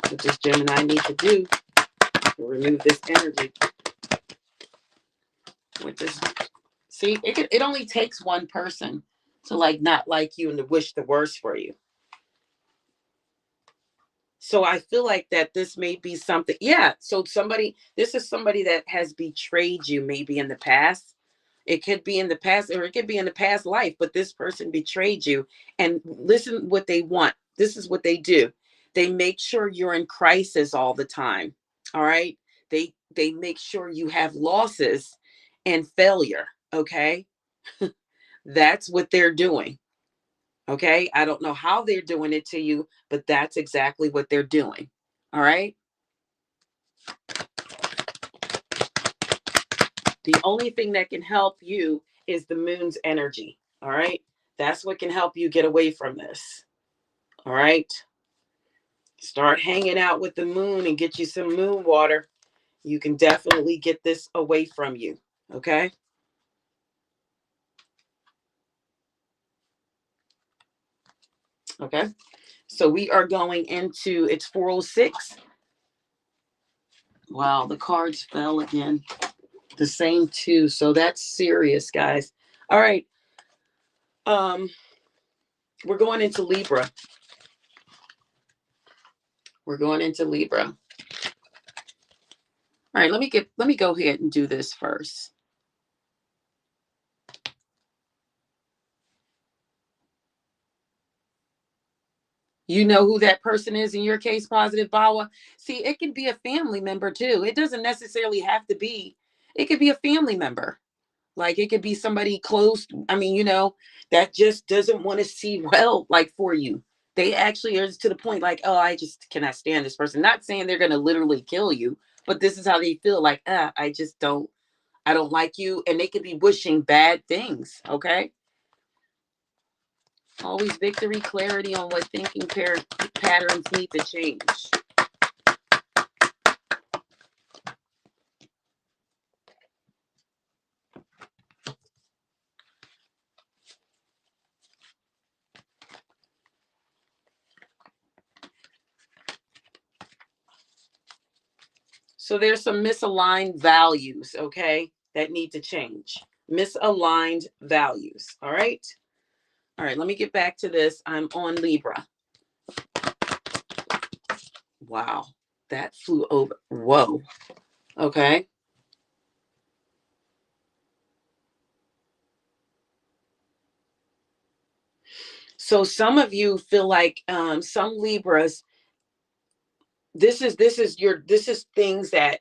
What does Gemini need to do to remove this energy? With this, see, it only takes one person to like not like you and to wish the worst for you. So I feel like that this may be something. Yeah. So this is somebody that has betrayed you maybe in the past. It could be in the past, or it could be in the past life, but this person betrayed you. And listen what they want. This is what they do. They make sure you're in crisis all the time. All right. They make sure you have losses and failure. Okay. That's what they're doing. Okay. I don't know how they're doing it to you, but that's exactly what they're doing. All right. The only thing that can help you is the moon's energy. All right. That's what can help you get away from this. All right. Start hanging out with the moon and get you some moon water. You can definitely get this away from you. Okay. Okay. So we are going into, it's 406. Wow, the cards fell again. The same two. So that's serious, guys. All right. We're going into Libra. We're going into Libra. All right, let me go ahead and do this first. You know who that person is in your case, Positive Bawa? See, it can be a family member too. It doesn't necessarily have to be, it could be a family member. Like it could be somebody close. I mean, that just doesn't want to see well, like for you. They actually are to the point like, oh, I just cannot stand this person. Not saying they're going to literally kill you, but this is how they feel like, I don't like you. And they could be wishing bad things. Okay. Always victory, clarity on what thinking patterns need to change. So there's some misaligned values, okay, that need to change. Misaligned values. All right. All right. Let me get back to this. I'm on Libra. Wow. That flew over. Whoa. Okay. So some of you feel like some Libras, this is things that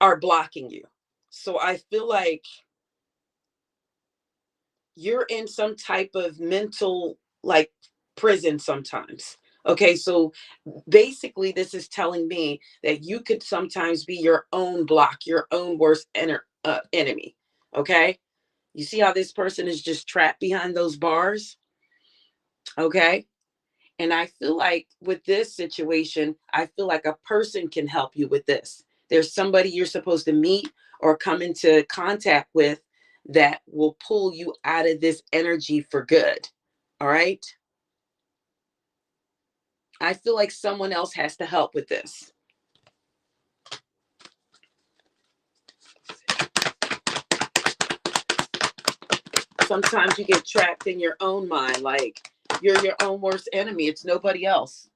are blocking you. So I feel like you're in some type of mental like prison sometimes. Okay, so basically this is telling me that you could sometimes be your own block, your own worst enemy. Okay, you see how this person is just trapped behind those bars. Okay, and I feel like with this situation, I feel like a person can help you with this. There's somebody you're supposed to meet or come into contact with that will pull you out of this energy for good. All right. I feel like someone else has to help with this. Sometimes you get trapped in your own mind, like you're your own worst enemy. It's nobody else.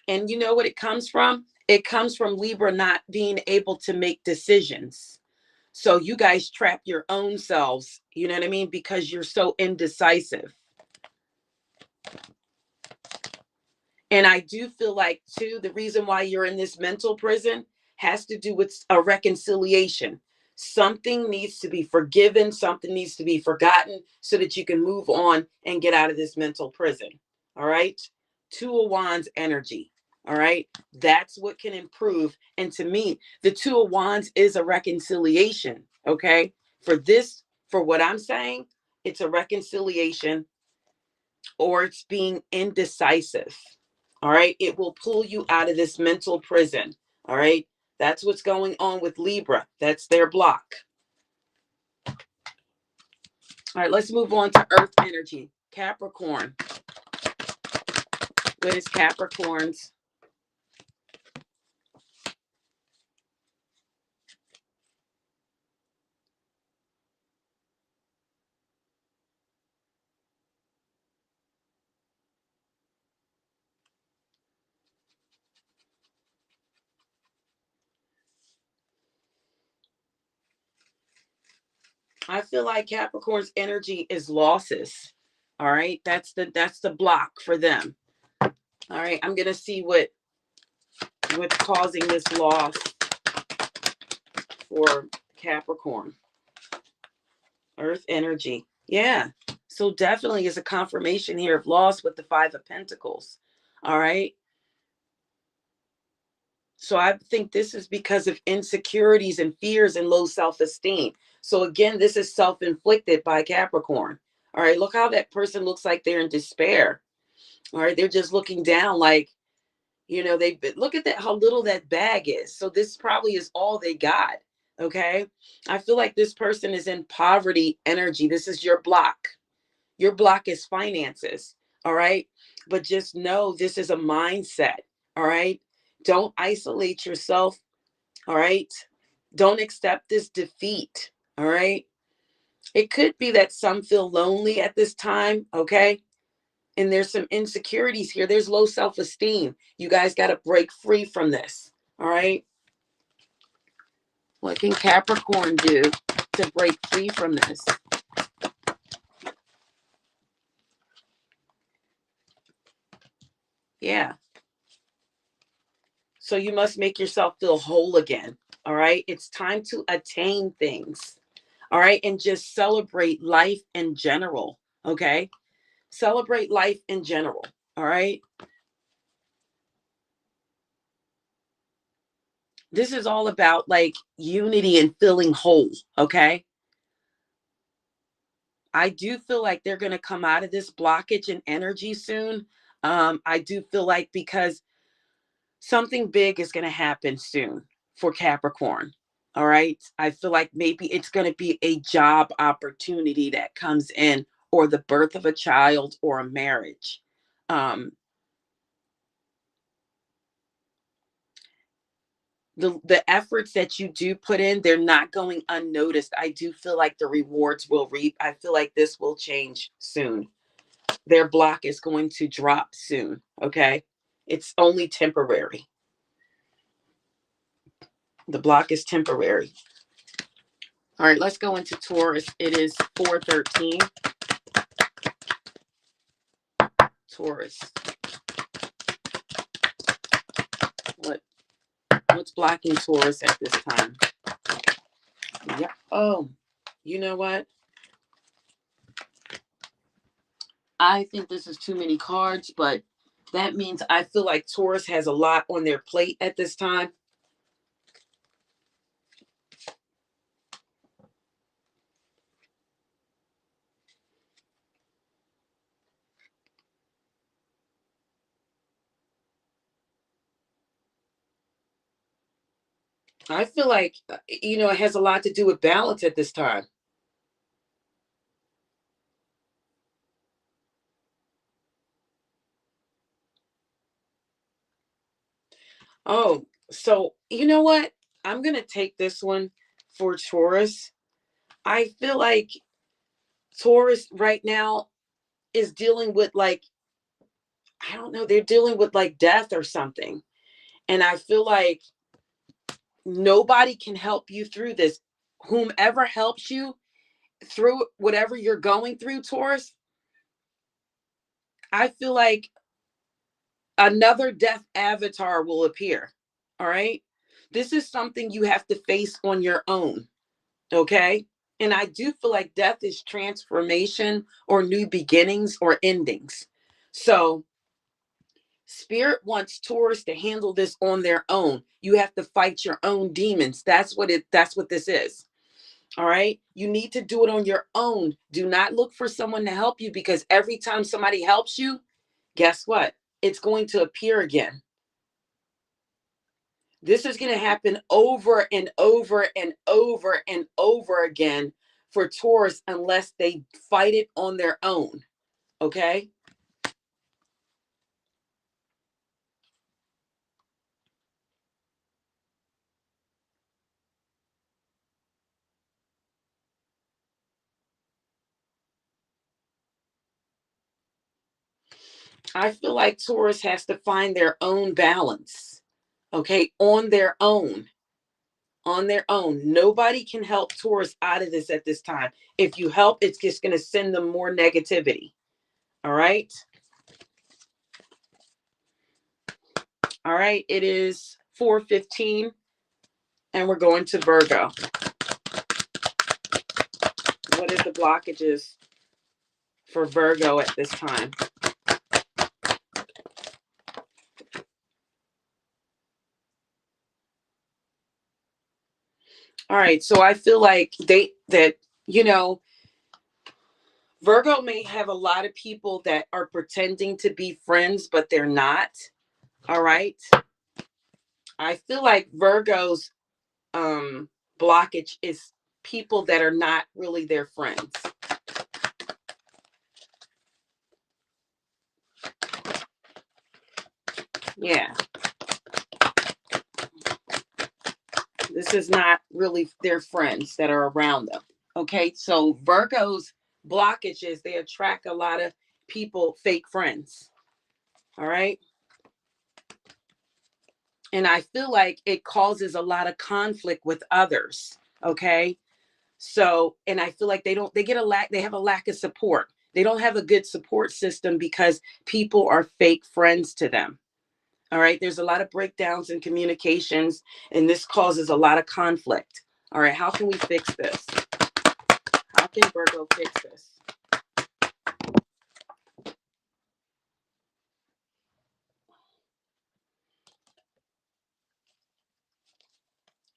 And you know what it comes from? It comes from Libra not being able to make decisions. So you guys trap your own selves, you know what I mean? Because you're so indecisive. And I do feel like, too, the reason why you're in this mental prison has to do with a reconciliation. Something needs to be forgiven, something needs to be forgotten so that you can move on and get out of this mental prison. All right. Two of Wands energy. All right. That's what can improve. And to me, the Two of Wands is a reconciliation. Okay. For what I'm saying, it's a reconciliation or it's being indecisive. All right. It will pull you out of this mental prison. All right. That's what's going on with Libra. That's their block. All right. Let's move on to Earth energy. Capricorn. What is Capricorn's? I feel like Capricorn's energy is losses. All right. That's the block for them. All right. I'm gonna see what's causing this loss for Capricorn. Earth energy. Yeah. So definitely is a confirmation here of loss with the Five of Pentacles. All right. So I think this is because of insecurities and fears and low self-esteem. So again, this is self-inflicted by Capricorn. All right, look how that person looks like they're in despair. All right, they're just looking down like, they look at that, how little that bag is. So this probably is all they got. Okay. I feel like this person is in poverty energy. This is your block. Your block is finances. All right. But just know this is a mindset. All right. Don't isolate yourself. All right. Don't accept this defeat. All right. It could be that some feel lonely at this time. Okay. And there's some insecurities here. There's low self-esteem. You guys got to break free from this. All right. What can Capricorn do to break free from this? Yeah. So you must make yourself feel whole again. All right. It's time to attain things. All right. And just celebrate life in general. Okay. Celebrate life in general. All right. This is all about like unity and feeling whole. Okay. I do feel like they're going to come out of this blockage and energy soon. I do feel like because something big is going to happen soon for Capricorn. All right. I feel like maybe it's going to be a job opportunity that comes in, or the birth of a child, or a marriage. Um, the efforts that you do put in, they're not going unnoticed. I do feel like the rewards will reap. I feel like this will change soon. Their block is going to drop soon. Okay. It's only temporary. The block is temporary. All right, let's go into Taurus. It is 413. Taurus. What's blocking Taurus at this time? Yeah. Oh, you know what? I think this is too many cards, but that means I feel like Taurus has a lot on their plate at this time. I feel like, it has a lot to do with balance at this time. Oh, so you know what? I'm going to take this one for Taurus. I feel like Taurus right now is dealing with like, I don't know, they're dealing with like death or something. And I feel like nobody can help you through this. Whomever helps you through whatever you're going through, Taurus, I feel like another death avatar will appear. All right. This is something you have to face on your own. Okay. And I do feel like death is transformation or new beginnings or endings. So Spirit wants Taurus to handle this on their own. You have to fight your own demons. That's what this is. All right. You need to do it on your own. Do not look for someone to help you, because every time somebody helps you, guess what? It's going to appear again. This is going to happen over and over and over and over again for Taurus unless they fight it on their own. Okay. I feel like Taurus has to find their own balance. Okay. On their own. On their own. Nobody can help Taurus out of this at this time. If you help, it's just going to send them more negativity. All right. All right. It is 4:15 and we're going to Virgo. What is the blockages for Virgo at this time? All right. So I feel like you know, Virgo may have a lot of people that are pretending to be friends, but they're not. All right. I feel like Virgo's blockage is people that are not really their friends. Yeah. This is not really their friends that are around them. Okay. So Virgo's blockage is they attract a lot of people, fake friends. All right. And I feel like it causes a lot of conflict with others. Okay. So, and I feel like they have a lack of support. They don't have a good support system because people are fake friends to them. All right. There's a lot of breakdowns in communications, and this causes a lot of conflict. All right. How can we fix this? How can Virgo fix this?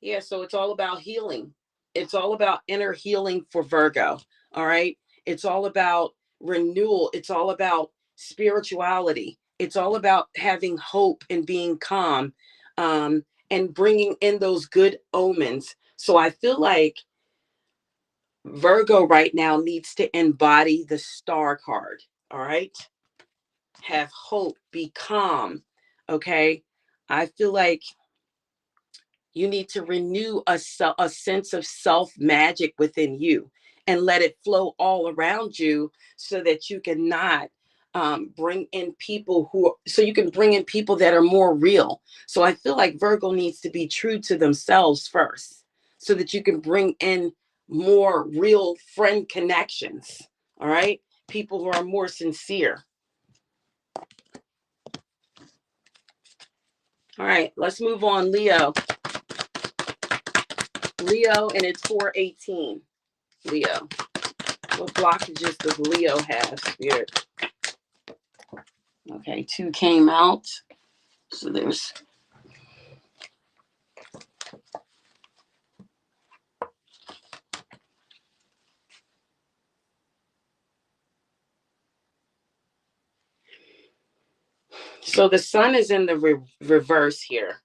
Yeah. So it's all about healing. It's all about inner healing for Virgo. All right. It's all about renewal. It's all about spirituality. It's all about having hope and being calm, and bringing in those good omens. So I feel like Virgo right now needs to embody the star card. All right. Have hope, be calm. Okay. I feel like you need to renew a sense of self magic within you and let it flow all around you so that you can not bring in so you can bring in people that are more real. So I feel like Virgo needs to be true to themselves first so that you can bring in more real friend connections. All right. People who are more sincere. All right. Let's move on. Leo, and it's 418. Leo. What blockages does Leo have, Spirit? Okay, 2 came out. So there's so the sun is in the reverse here.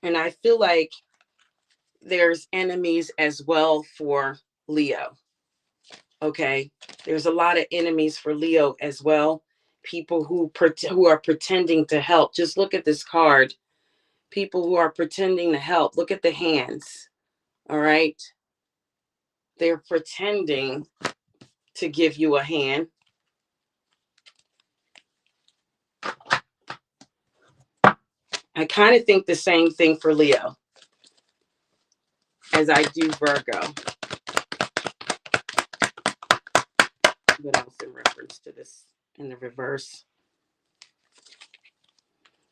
And I feel like there's enemies as well for Leo. Okay. There's a lot of enemies for Leo as well. People who are pretending to help. Just look at this card. People who are pretending to help. Look at the hands. All right. They're pretending to give you a hand. I kind of think the same thing for Leo as I do Virgo. What else in reference to this in the reverse?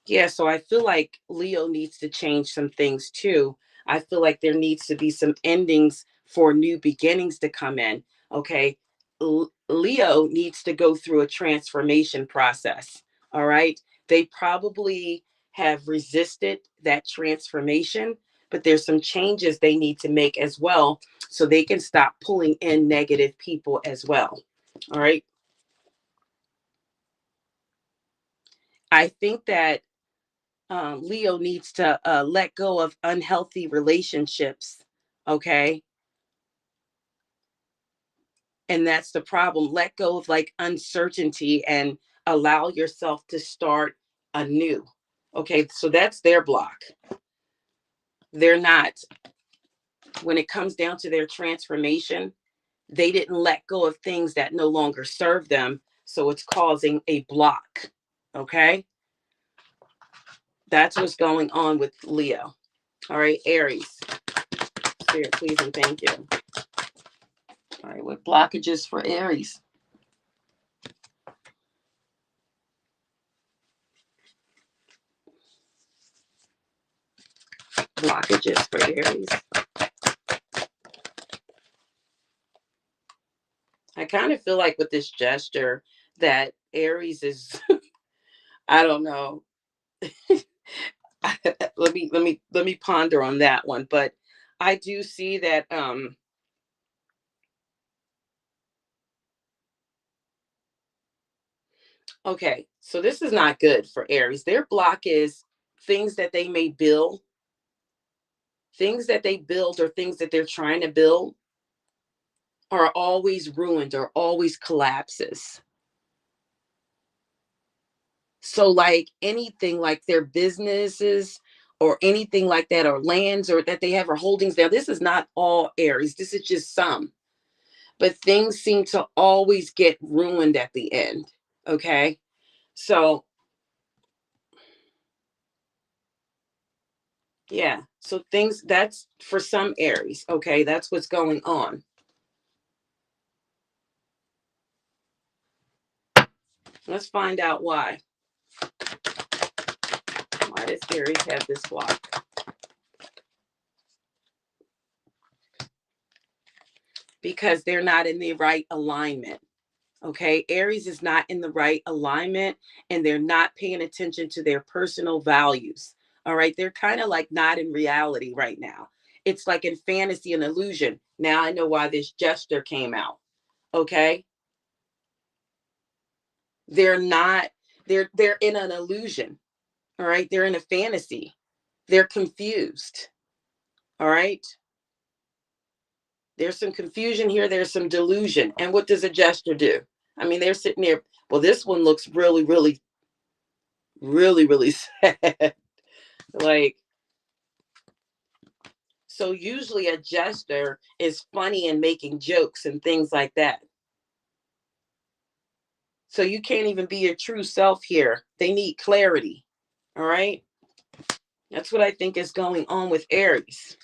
Yeah, so I feel like Leo needs to change some things too. I feel like there needs to be some endings for new beginnings to come in. Okay. Leo needs to go through a transformation process. All right. They probably have resisted that transformation, but there's some changes they need to make as well so they can stop pulling in negative people as well. All right. I think that Leo needs to let go of unhealthy relationships. Okay. And that's the problem. Let go of like uncertainty and allow yourself to start anew. Okay. So that's their block. They're not, when it comes down to their transformation, they didn't let go of things that no longer serve them. So it's causing a block. Okay. That's what's going on with Leo. All right. Aries. Spirit, please and thank you. All right, what blockages for Aries? Blockages for Aries. I kind of feel like with this gesture that Aries is, I don't know. let me ponder on that one. But I do see that okay, so this is not good for Aries. Their block is things that they may build, things that they build or things that they're trying to build are always ruined or always collapses. So like anything like their businesses or anything like that, or lands or that they have, or holdings. Now, this is not all Aries. This is just some. But things seem to always get ruined at the end. Okay. So yeah. So things, that's for some Aries. Okay. That's what's going on. Let's find out why. Why does Aries have this block? Because they're not in the right alignment. Okay. Aries is not in the right alignment, and they're not paying attention to their personal values. All right. They're kind of like not in reality right now. It's like in fantasy and illusion. Now I know why this gesture came out. Okay. They're not, they're in an illusion. All right. They're in a fantasy. They're confused. All right. There's some confusion here. There's some delusion. And what does a gesture do? I mean, they're sitting there. Well, this one looks really, really, really, really sad. Like, so usually a jester is funny and making jokes and things like that. So you can't even be your true self here. They need clarity. All right. That's what I think is going on with Aries.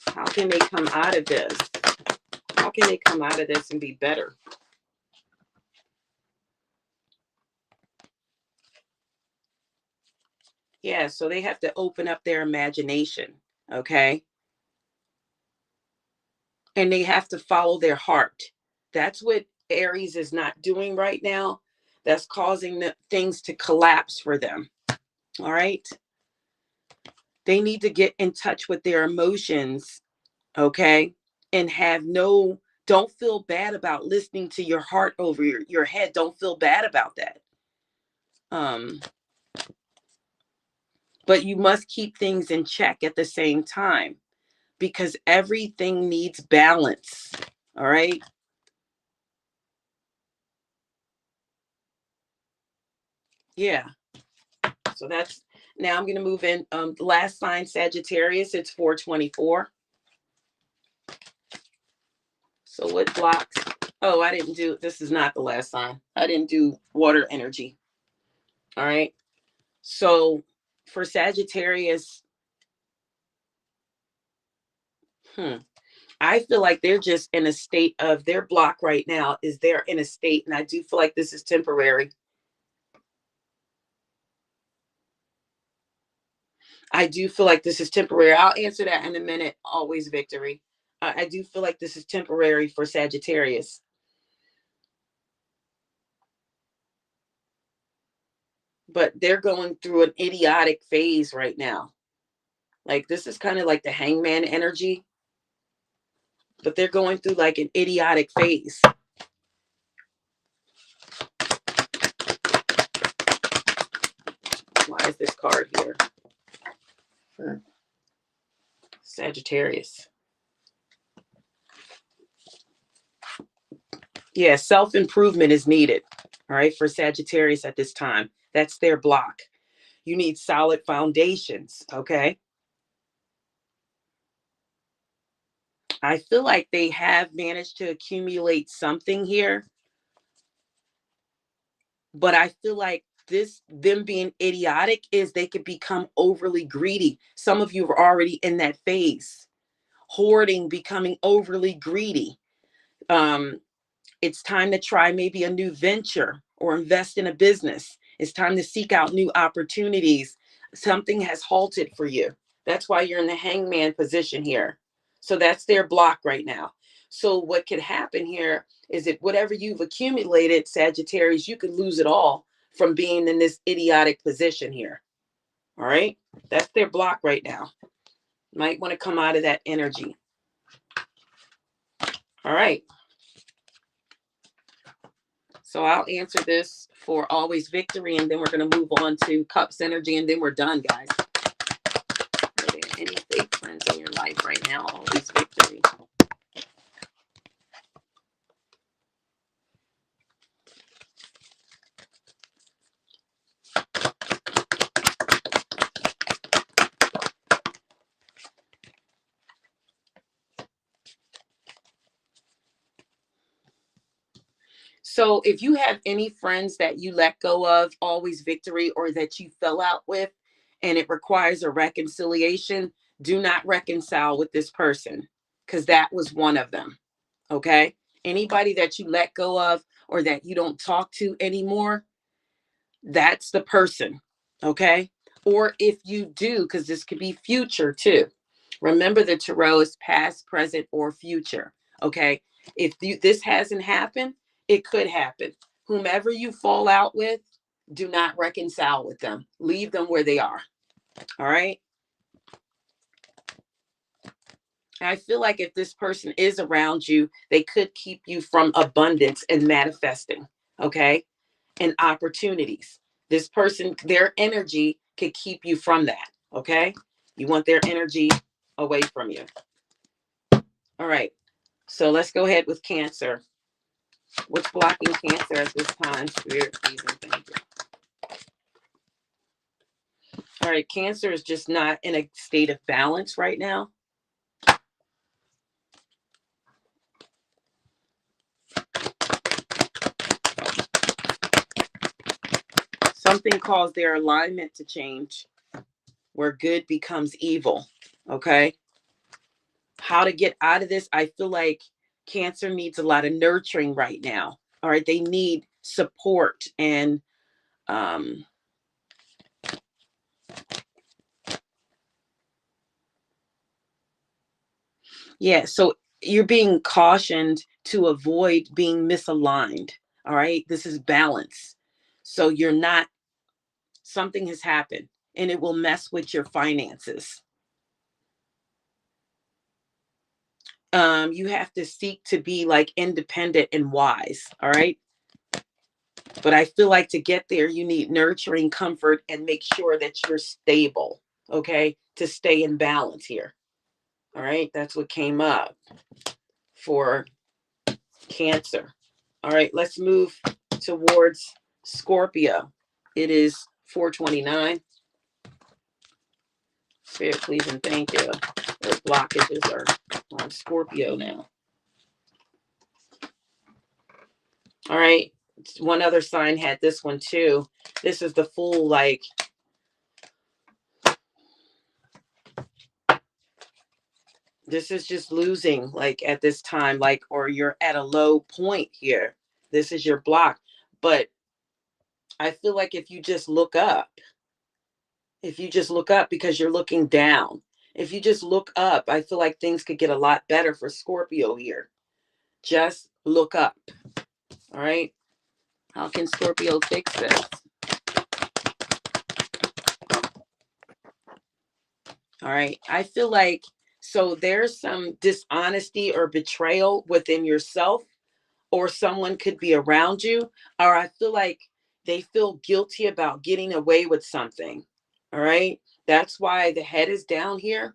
How can they come out of this? How can they come out of this and be better? Yeah, so they have to open up their imagination, okay? And they have to follow their heart. That's what Aries is not doing right now. That's causing things to collapse for them. All right. They need to get in touch with their emotions, okay? And have no, don't feel bad about listening to your heart over your head. Don't feel bad about that. Um, but you must keep things in check at the same time, because everything needs balance. All right. Yeah. So that's, now I'm going to move in. The last sign, Sagittarius, it's 424. So what blocks? Oh, I didn't do, this is not the last sign. I didn't do water energy. All right. So for Sagittarius, I feel like they're just in a state of, their block right now is they're in a state, and I do feel like this is temporary. I do feel like this is temporary. I'll answer that in a minute. Always victory. I do feel like this is temporary for Sagittarius. But they're going through an idiotic phase right now. Like, this is kind of like the hangman energy, but they're going through like an idiotic phase. Why is this card here for Sagittarius? Yeah, self-improvement is needed. All right, for Sagittarius at this time. That's their block. You need solid foundations, okay? I feel like they have managed to accumulate something here, but I feel like this, them being idiotic, is they could become overly greedy. Some of you are already in that phase. Hoarding, becoming overly greedy. Um, it's time to try maybe a new venture or invest in a business. It's time to seek out new opportunities. Something has halted for you. That's why you're in the hangman position here. So that's their block right now. So what could happen here is that whatever you've accumulated, Sagittarius, you could lose it all from being in this idiotic position here. All right. That's their block right now. Might want to come out of that energy. All right. So I'll answer this for always victory, and then we're going to move on to cups energy, and then we're done, guys. Are there any fake friends in your life right now? Always victory. So if you have any friends that you let go of, always victory, or that you fell out with, and it requires a reconciliation, do not reconcile with this person, because that was one of them. Okay. Anybody that you let go of or that you don't talk to anymore, that's the person. Okay. Or if you do, because this could be future too. Remember, the tarot is past, present, or future. Okay. If this hasn't happened, it could happen. Whomever you fall out with, do not reconcile with them. Leave them where they are. All right. I feel like if this person is around you, they could keep you from abundance and manifesting. Okay. And opportunities. This person, their energy could keep you from that. Okay. You want their energy away from you. All right. So let's go ahead with Cancer. What's blocking Cancer at this time? Spirit, please, and thank you. All right. Cancer is just not in a state of balance right now. Something caused their alignment to change, where good becomes evil. Okay. How to get out of this? I feel like Cancer needs a lot of nurturing right now. All right. They need support and, yeah. So you're being cautioned to avoid being misaligned. All right. This is balance. So you're not, something has happened and it will mess with your finances. You have to seek to be like independent and wise. All right. But I feel like to get there, you need nurturing, comfort, and make sure that you're stable. Okay. To stay in balance here. All right. That's what came up for Cancer. All right. Let's move towards Scorpio. It is 429. Spirit, please, and thank you. Those blockages are on Scorpio now. All right. One other sign had this one too. This is the Fool. Like, this is just losing, like, at this time, like, or you're at a low point here. This is your block. But I feel like if you just look up, because you're looking down, if you just look up, I feel like things could get a lot better for Scorpio here. Just look up. All right. How can Scorpio fix this? All right. I feel like, so there's some dishonesty or betrayal within yourself, or someone could be around you, or I feel like they feel guilty about getting away with something. All right. That's why the head is down here.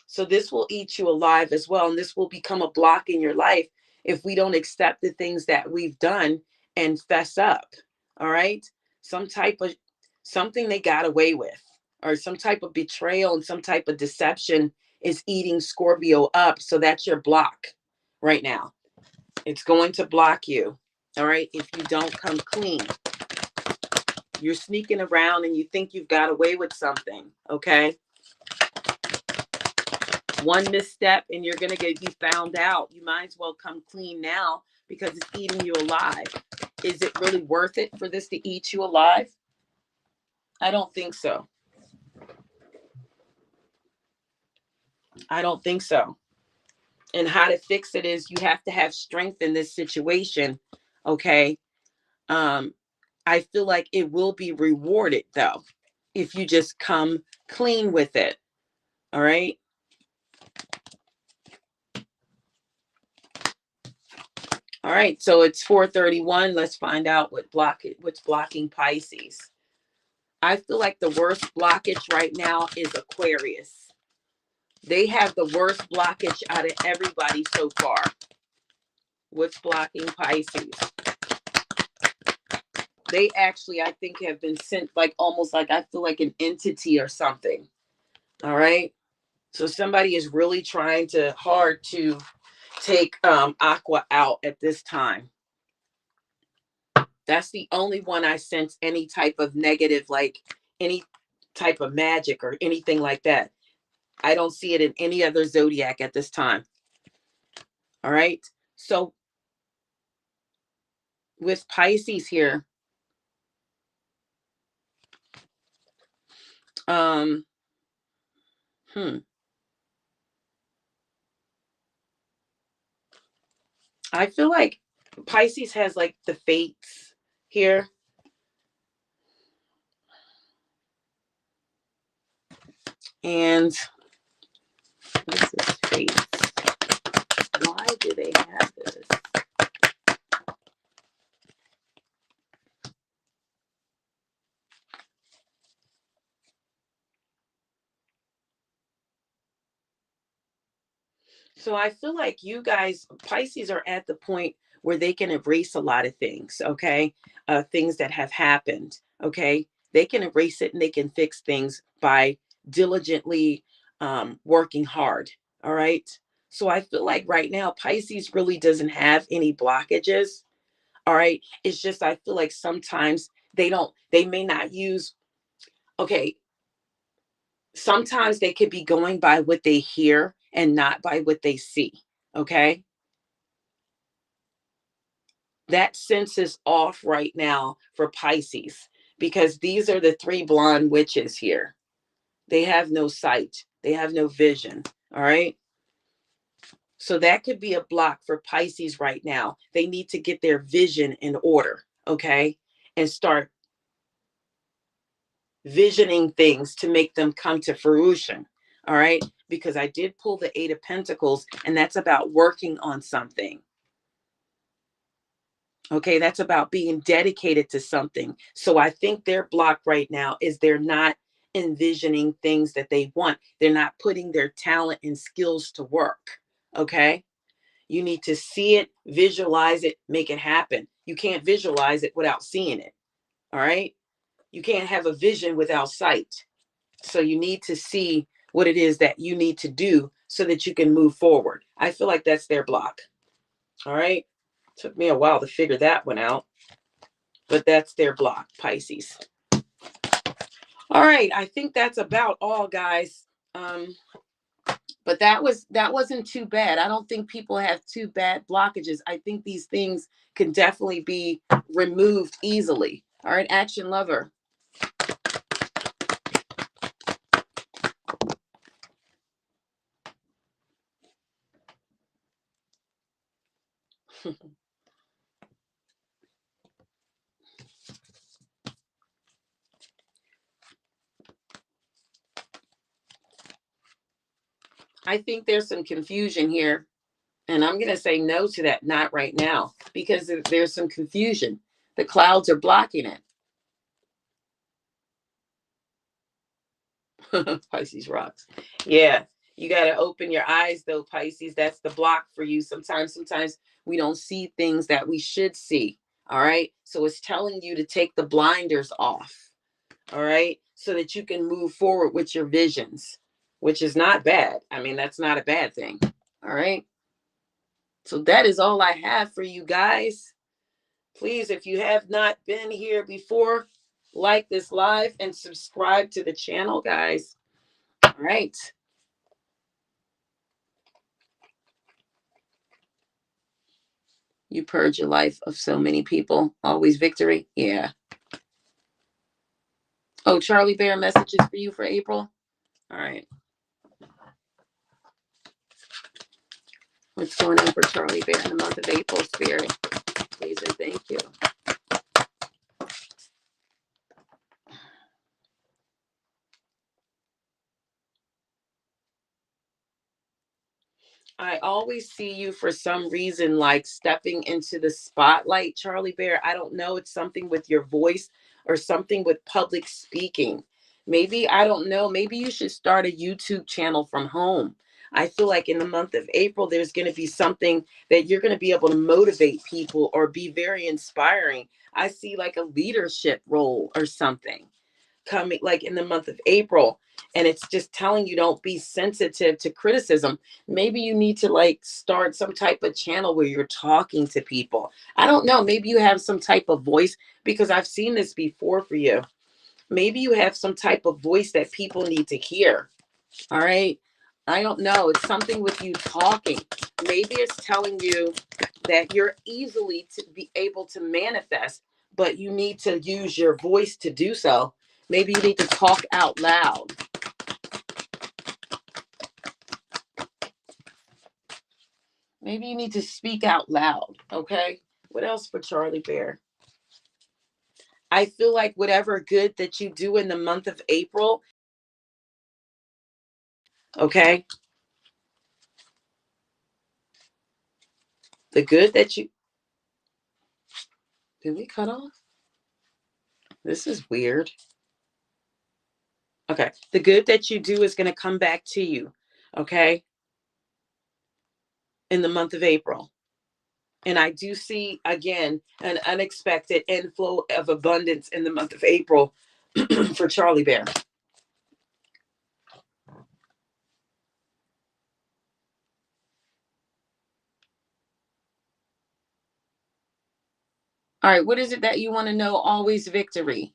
So this will eat you alive as well. And this will become a block in your life if we don't accept the things that we've done and fess up. All right. Some type of something they got away with, or some type of betrayal and some type of deception is eating Scorpio up. So that's your block right now. It's going to block you. All right. If you don't come clean, you're sneaking around and you think you've got away with something. Okay. One misstep and you're going to be found out. You might as well come clean now because it's eating you alive. Is it really worth it for this to eat you alive? I don't think so. I don't think so. And how to fix it is you have to have strength in this situation. Okay. I feel like it will be rewarded though. if you just come clean with it. All right. All right, so it's 4:31. Let's find out what's blocking Pisces. I feel like the worst blockage right now is Aquarius. They have the worst blockage out of everybody so far. What's blocking Pisces? They actually, I think, have been sent like almost like I feel like an entity or something. All right. So somebody is really trying hard to take Aqua out at this time. That's the only one I sense any type of negative, like any type of magic or anything like that. I don't see it in any other zodiac at this time. All right. So with Pisces here, I feel like Pisces has like the fates here. And this is fates. Why do they have this? So I feel like you guys, Pisces, are at the point where they can erase a lot of things, okay? Things that have happened, okay? They can erase it and they can fix things by diligently working hard, all right? So I feel like right now, Pisces really doesn't have any blockages, all right? It's just, I feel like sometimes they may not use, okay, sometimes they could be going by what they hear and not by what they see, okay? That sense is off right now for Pisces because these are the three blonde witches here. They have no sight, they have no vision. All right. So that could be a block for Pisces right now. They need to get their vision in order. Okay. And start visioning things to make them come to fruition. All right. Because I did pull the Eight of Pentacles, and that's about working on something. Okay, that's about being dedicated to something. So I think their block right now is they're not envisioning things that they want. They're not putting their talent and skills to work. Okay, you need to see it, visualize it, make it happen. You can't visualize it without seeing it. All right, you can't have a vision without sight. So you need to see what it is that you need to do so that you can move forward. I feel like that's their block. All right, took me a while to figure that one out. But that's their block, Pisces. All right, I think that's about all, guys. But that wasn't too bad. I don't think people have too bad blockages. I think these things can definitely be removed easily. All right, Action Lover. I think there's some confusion here. And I'm going to say no to that, not right now, because there's some confusion. The clouds are blocking it. Pisces rocks. Yeah, you got to open your eyes, though, Pisces. That's the block for you. Sometimes we don't see things that we should see. All right. So it's telling you to take the blinders off. All right. So that you can move forward with your visions, which is not bad. I mean, that's not a bad thing. All right. So that is all I have for you guys. Please, if you have not been here before, like this live and subscribe to the channel, guys. All right. You purge your life of so many people. Always victory. Yeah. Oh, Charlie Bear messages for you for April. All right. What's going on for Charlie Bear in the month of April, Spirit? Please and thank you. I always see you for some reason like stepping into the spotlight, Charlie Bear. I don't know. It's something with your voice or something with public speaking. Maybe, I don't know. Maybe you should start a YouTube channel from home. I feel like in the month of April, there's going to be something that you're going to be able to motivate people or be very inspiring. I see like a leadership role or something coming like in the month of April, and it's just telling you don't be sensitive to criticism. Maybe you need to like start some type of channel where you're talking to people. I don't know, maybe you have some type of voice, because I've seen this before for you. Maybe you have some type of voice that people need to hear. All right, I don't know, it's something with you talking. Maybe it's telling you that you're easily to be able to manifest, but you need to use your voice to do so. Maybe you need to talk out loud. Maybe you need to speak out loud. Okay. What else for Charlie Bear? I feel like whatever good that you do in the month of April, okay, the good that you, did we cut off? This is weird. Okay. The good that you do is going to come back to you. Okay. In the month of April. And I do see again an unexpected inflow of abundance in the month of April for Charlie Bear. All right, what is it that you want to know? Always victory.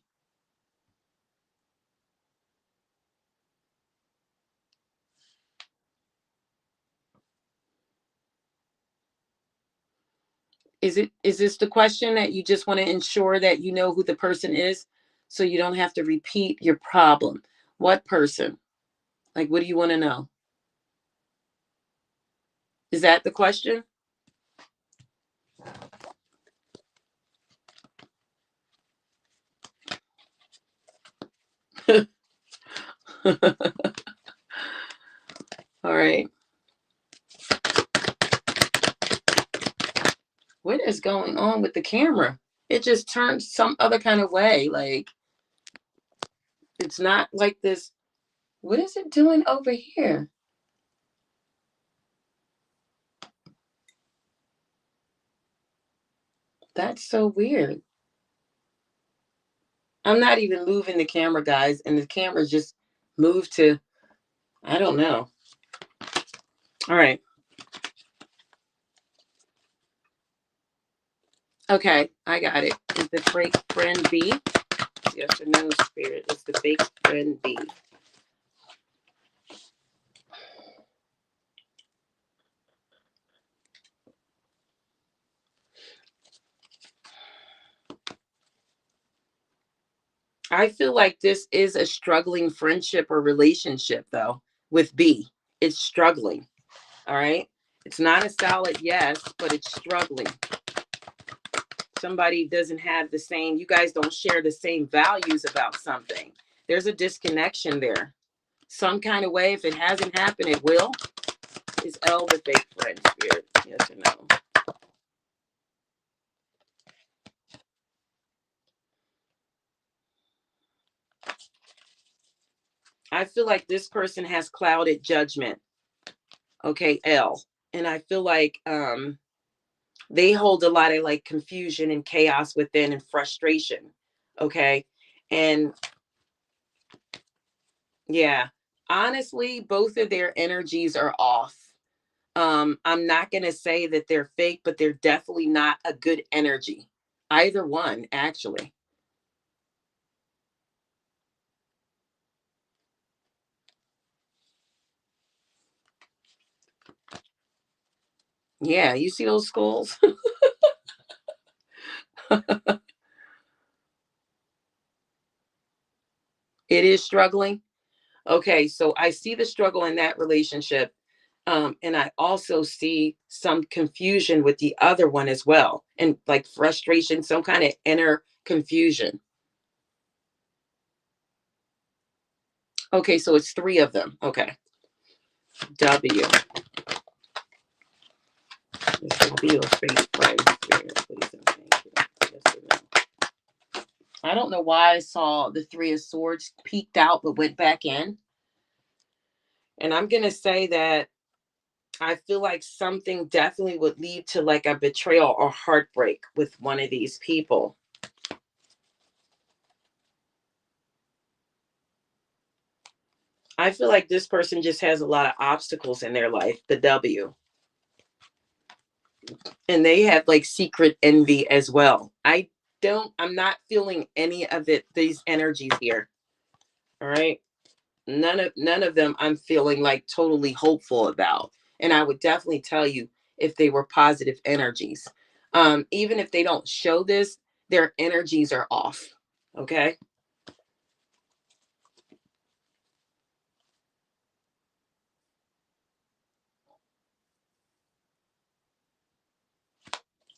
Is this the question that you just want to ensure that you know who the person is so you don't have to repeat your problem? What person? Like, what do you want to know? Is that the question? All right. What is going on with the camera? It just turned some other kind of way. Like, it's not like this. What is it doing over here? That's so weird. I'm not even moving the camera, guys, and the camera just moved to, I don't know. All right. Okay, I got it. Is the fake friend B? Yes or no, Spirit? Is the fake friend B? I feel like this is a struggling friendship or relationship, though, with B. It's struggling. All right. It's not a solid yes, but it's struggling. Somebody doesn't have the same, you guys don't share the same values about something. There's a disconnection there. Some kind of way, if it hasn't happened, it will. Is L the fake friend, Spirit? Yes or no? I feel like this person has clouded judgment. Okay, L. And I feel like they hold a lot of like confusion and chaos within and frustration. Okay. And yeah, honestly, both of their energies are off. I'm not gonna say that they're fake, but they're definitely not a good energy. Either one, actually. Yeah, you see those skulls? It is struggling. Okay, so I see the struggle in that relationship. And I also see some confusion with the other one as well, and like frustration, some kind of inner confusion. Okay, so it's three of them. Okay. W. This will be a fate right here, please and thank you. Yes or no? I don't know why I saw the Three of Swords peeked out but went back in. And I'm going to say that I feel like something definitely would lead to like a betrayal or heartbreak with one of these people. I feel like this person just has a lot of obstacles in their life, the W. And they have like secret envy as well. I'm not feeling any of these energies here. All right. None of them I'm feeling like totally hopeful about. And I would definitely tell you if they were positive energies. Even if they don't show this, their energies are off. Okay.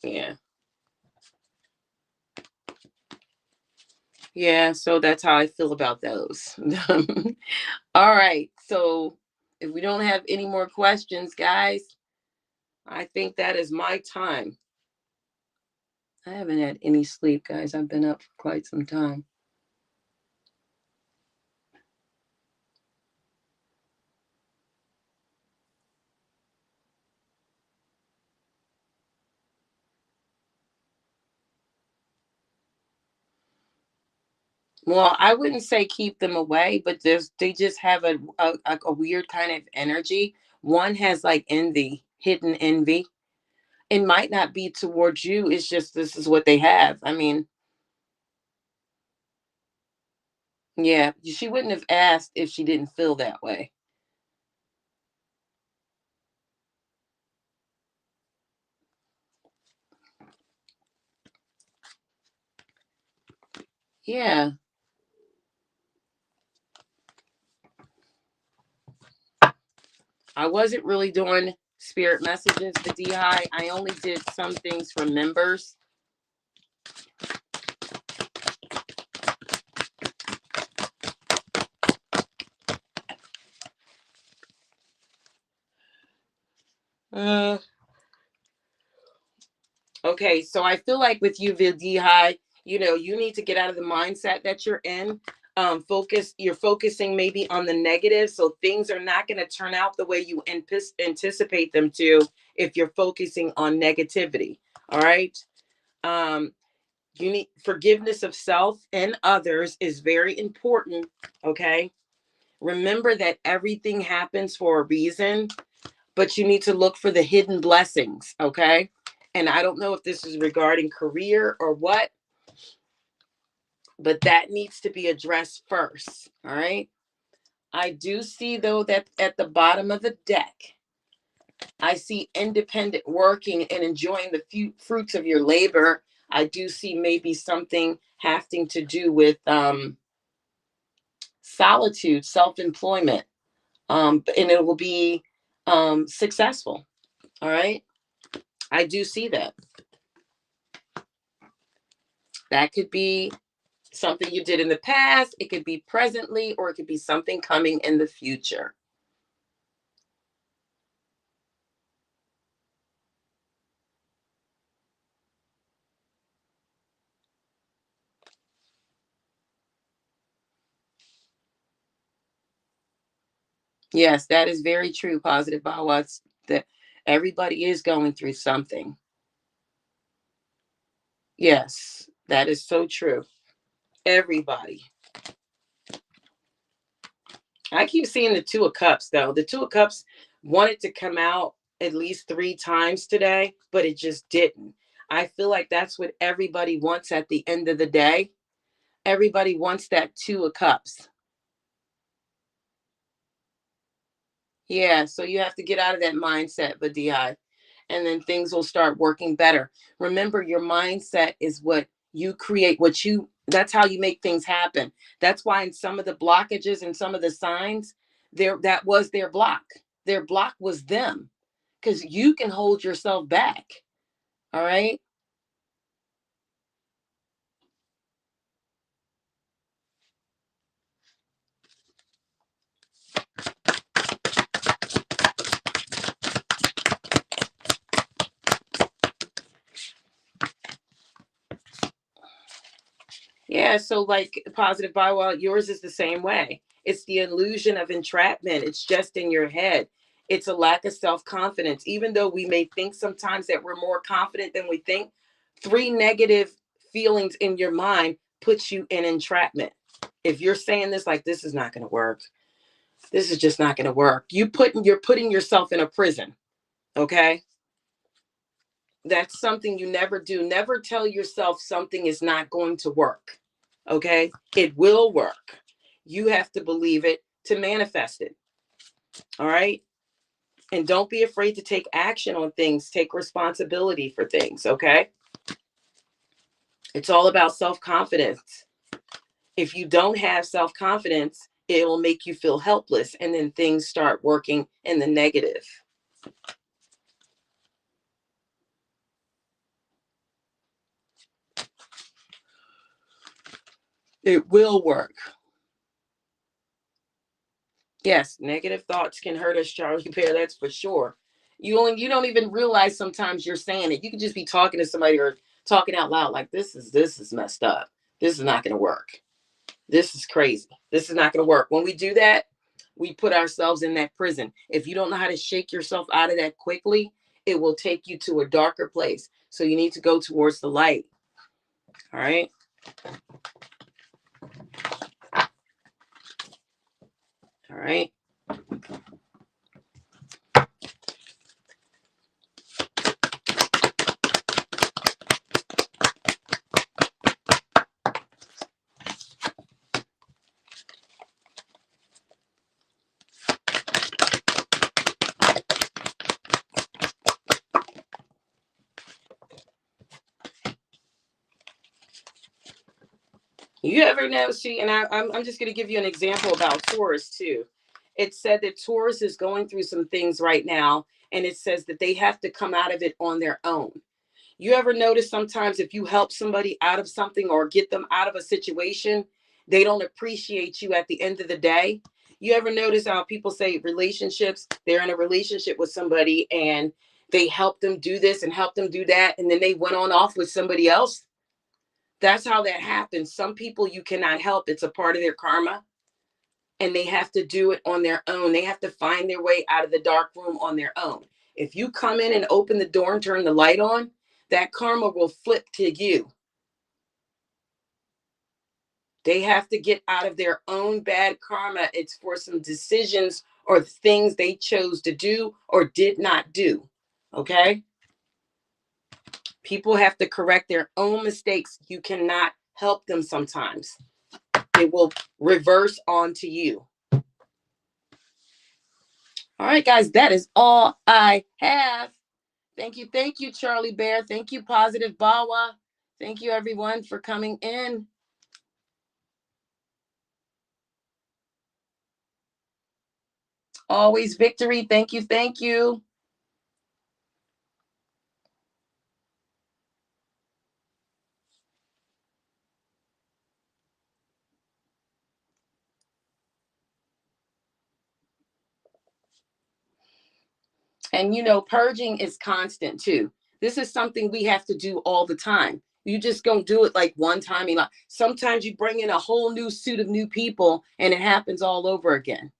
Yeah. Yeah. So that's how I feel about those. All right. So if we don't have any more questions, guys, I think that is my time. I haven't had any sleep, guys. I've been up for quite some time. Well, I wouldn't say keep them away, but they just have a weird kind of energy. One has like envy, hidden envy. It might not be towards you. It's just this is what they have. I mean, yeah, she wouldn't have asked if she didn't feel that way. Yeah, I wasn't really doing spirit messages for DI. I only did some things for members. Uh, Okay, so I feel like with you, Vidihai, you need to get out of the mindset that you're in. You're focusing maybe on the negative, so things are not going to turn out the way you anticipate them to if you're focusing on negativity. All right. Um, you need forgiveness of self and others is very important. Okay. Remember that everything happens for a reason, but you need to look for the hidden blessings, okay? And I don't know if this is regarding career or what, but that needs to be addressed first, all right? I do see, though, that at the bottom of the deck, I see independent working and enjoying the few fruits of your labor. I do see maybe something having to do with solitude, self-employment, and it will be successful, all right? I do see that. That could be something you did in the past, it could be presently, or it could be something coming in the future. Yes, that is very true, positive Bawas, that everybody is going through something. Yes, that is so true. Everybody. I keep seeing the Two of Cups, though. The Two of Cups wanted to come out at least 3 times today, but it just didn't. I feel like that's what everybody wants at the end of the day. Everybody wants that Two of Cups. Yeah, so you have to get out of that mindset, Vadi, and then things will start working better. Remember, your mindset is what you create, that's how you make things happen. That's why in some of the blockages and some of the signs, that was their block. Their block was them because you can hold yourself back. All right. Yeah, so like positive Bible, yours is the same way. It's the illusion of entrapment. It's just in your head. It's a lack of self-confidence. Even though we may think sometimes that we're more confident than we think, three negative feelings in your mind puts you in entrapment. If you're saying this like this is not going to work, this is just not going to work. You're putting yourself in a prison, okay? That's something you never do. Never tell yourself something is not going to work. Okay? It will work. You have to believe it to manifest it. All right? And don't be afraid to take action on things. Take responsibility for things. Okay? It's all about self-confidence. If you don't have self-confidence, it will make you feel helpless. And then things start working in the negative. It will work. Yes, negative thoughts can hurt us, Charlie Bear. That's for sure. You don't even realize sometimes you're saying it. You could just be talking to somebody or talking out loud like this is messed up. This is not going to work. This is crazy. This is not going to work. When we do that, we put ourselves in that prison. If you don't know how to shake yourself out of that quickly, it will take you to a darker place. So you need to go towards the light. All right. All right. You ever know? See, and I'm just going to give you an example about Taurus too. It said that Taurus is going through some things right now, and it says that they have to come out of it on their own. You ever notice sometimes if you help somebody out of something or get them out of a situation, they don't appreciate you at the end of the day? You ever notice how people say relationships, they're in a relationship with somebody and they help them do this and help them do that, and then they went on off with somebody else? That's how that happens. Some people you cannot help. It's a part of their karma, and they have to do it on their own. They have to find their way out of the dark room on their own. If you come in and open the door and turn the light on, that karma will flip to you. They have to get out of their own bad karma. It's for some decisions or things they chose to do or did not do. Okay? People have to correct their own mistakes. You cannot help them sometimes. It will reverse onto you. All right, guys, that is all I have. Thank you, Charlie Bear. Thank you, Positive Bawa. Thank you, everyone, for coming in. Always victory. Thank you, thank you. And purging is constant too. This is something we have to do all the time. You just don't do it like one time. Sometimes you bring in a whole new suit of new people and it happens all over again.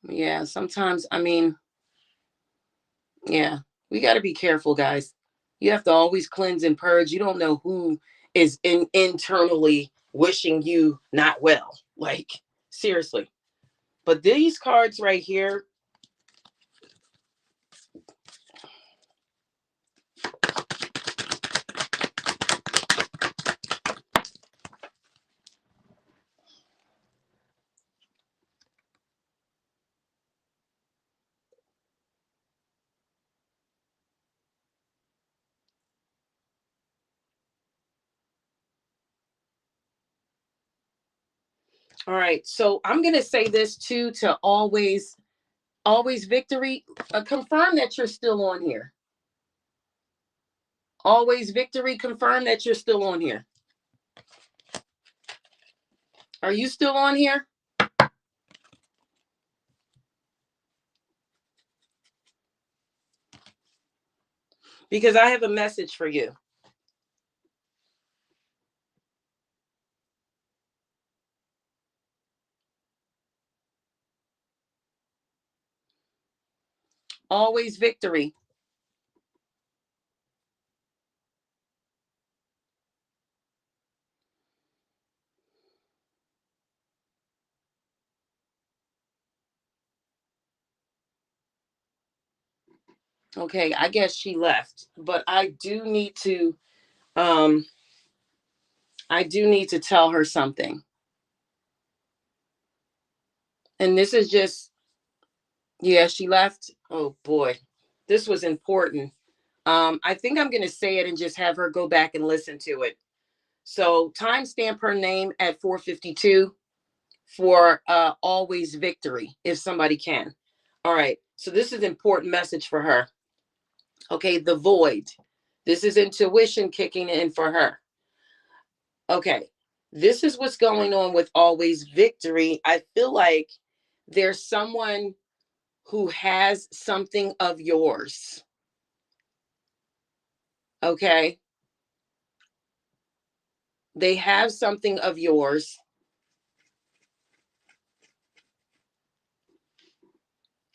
Yeah, sometimes, yeah, we got to be careful, guys. You have to always cleanse and purge. You don't know who is internally wishing you not well. Like, seriously. But these cards right here, all right. So I'm going to say this too, to always Always victory. Confirm that you're still on here. Always victory. Confirm that you're still on here. Are you still on here? Because I have a message for you. Always victory. Okay, I guess she left, but I do need to tell her something. And this is just, yeah, she left. Oh boy, this was important. I think I'm going to say it and just have her go back and listen to it. So timestamp her name at 4:52 for always victory, if somebody can. All right. So this is an important message for her. Okay. The void. This is intuition kicking in for her. Okay. This is what's going on with always victory. I feel like there's someone who has something of yours. Okay. They have something of yours.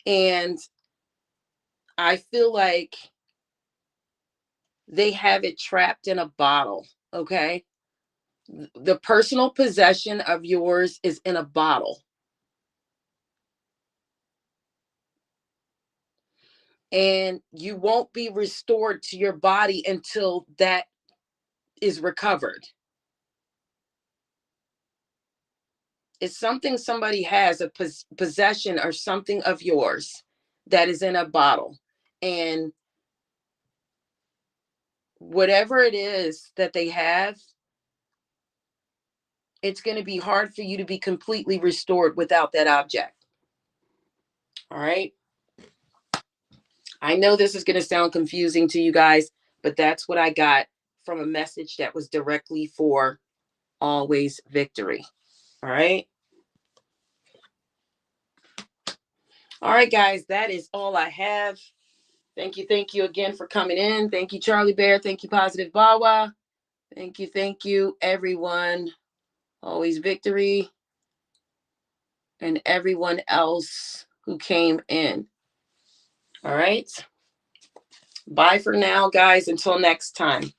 And I feel like they have it trapped in a bottle. Okay. The personal possession of yours is in a bottle. And you won't be restored to your body until that is recovered. It's something somebody has, a possession or something of yours that is in a bottle. And whatever it is that they have, it's going to be hard for you to be completely restored without that object. All right. I know this is going to sound confusing to you guys, but that's what I got from a message that was directly for always victory. All right. All right, guys, that is all I have. Thank you. Thank you again for coming in. Thank you, Charlie Bear. Thank you, Positive Bawa. Thank you, everyone. Always victory. And everyone else who came in. All right. Bye for now, guys. Until next time.